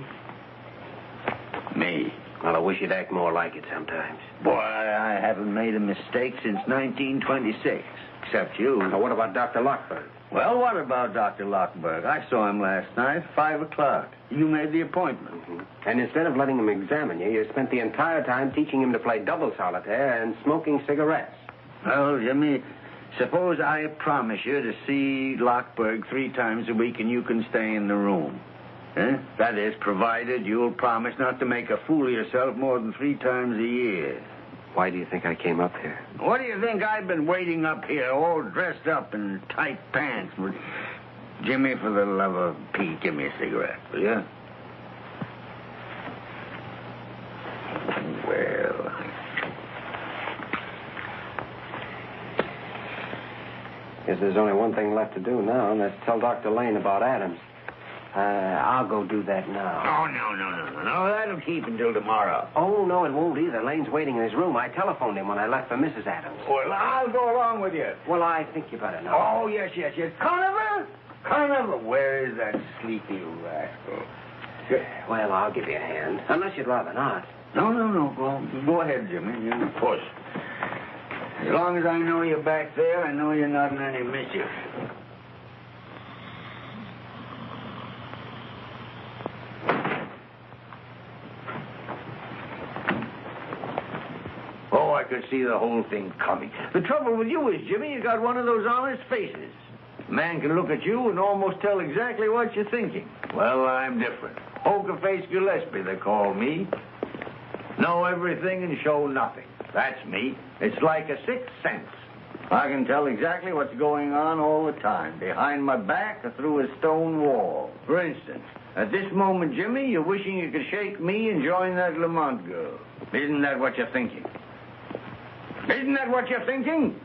Speaker 3: Me.
Speaker 6: Well, I wish you'd act more like it sometimes.
Speaker 3: Boy, I haven't made a mistake since 1926. Except you.
Speaker 6: Now, what about Dr. Lockburn?
Speaker 3: Well, what about Dr. Lockberg? I saw him last night, 5 o'clock. You made the appointment.
Speaker 6: Mm-hmm. And instead of letting him examine you, you spent the entire time teaching him to play double solitaire and smoking cigarettes.
Speaker 3: Well, Jimmy, suppose I promise you to see Lockberg 3 times a week and you can stay in the room. Eh? That is, provided you'll promise not to make a fool of yourself more than 3 times a year.
Speaker 6: Why do you think I came up here?
Speaker 3: What do you think I've been waiting up here, all dressed up in tight pants? Jimmy, for the love of Pete, give me a cigarette, will you? Well...
Speaker 6: Guess there's only one thing left to do now, and that's tell Dr. Lane about Adams. I'll go do that now.
Speaker 3: Oh, no. That'll keep until tomorrow.
Speaker 6: Oh, no, it won't either. Lane's waiting in his room. I telephoned him when I left for Mrs. Adams.
Speaker 3: Well, I'll go along with you.
Speaker 6: Well, I think you better know.
Speaker 3: Oh, yes. Conover, where is that sleepy rascal?
Speaker 6: Well, I'll give you a hand. Unless you'd rather not.
Speaker 3: No. Go ahead, Jimmy. You push. As long as I know you're back there, I know you're not in any mischief. Oh, I could see the whole thing coming. The trouble with you is, Jimmy, you got one of those honest faces. A man can look at you and almost tell exactly what you're thinking. Well, I'm different. Poker face Gillespie, they call me. Know everything and show nothing. That's me. It's like a 6th sense. I can tell exactly what's going on all the time, behind my back or through a stone wall. For instance, at this moment, Jimmy, you're wishing you could shake me and join that Lamont girl. Isn't that what you're thinking? Isn't that what you're thinking?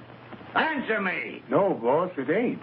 Speaker 3: Answer me.
Speaker 17: No, boss, it ain't.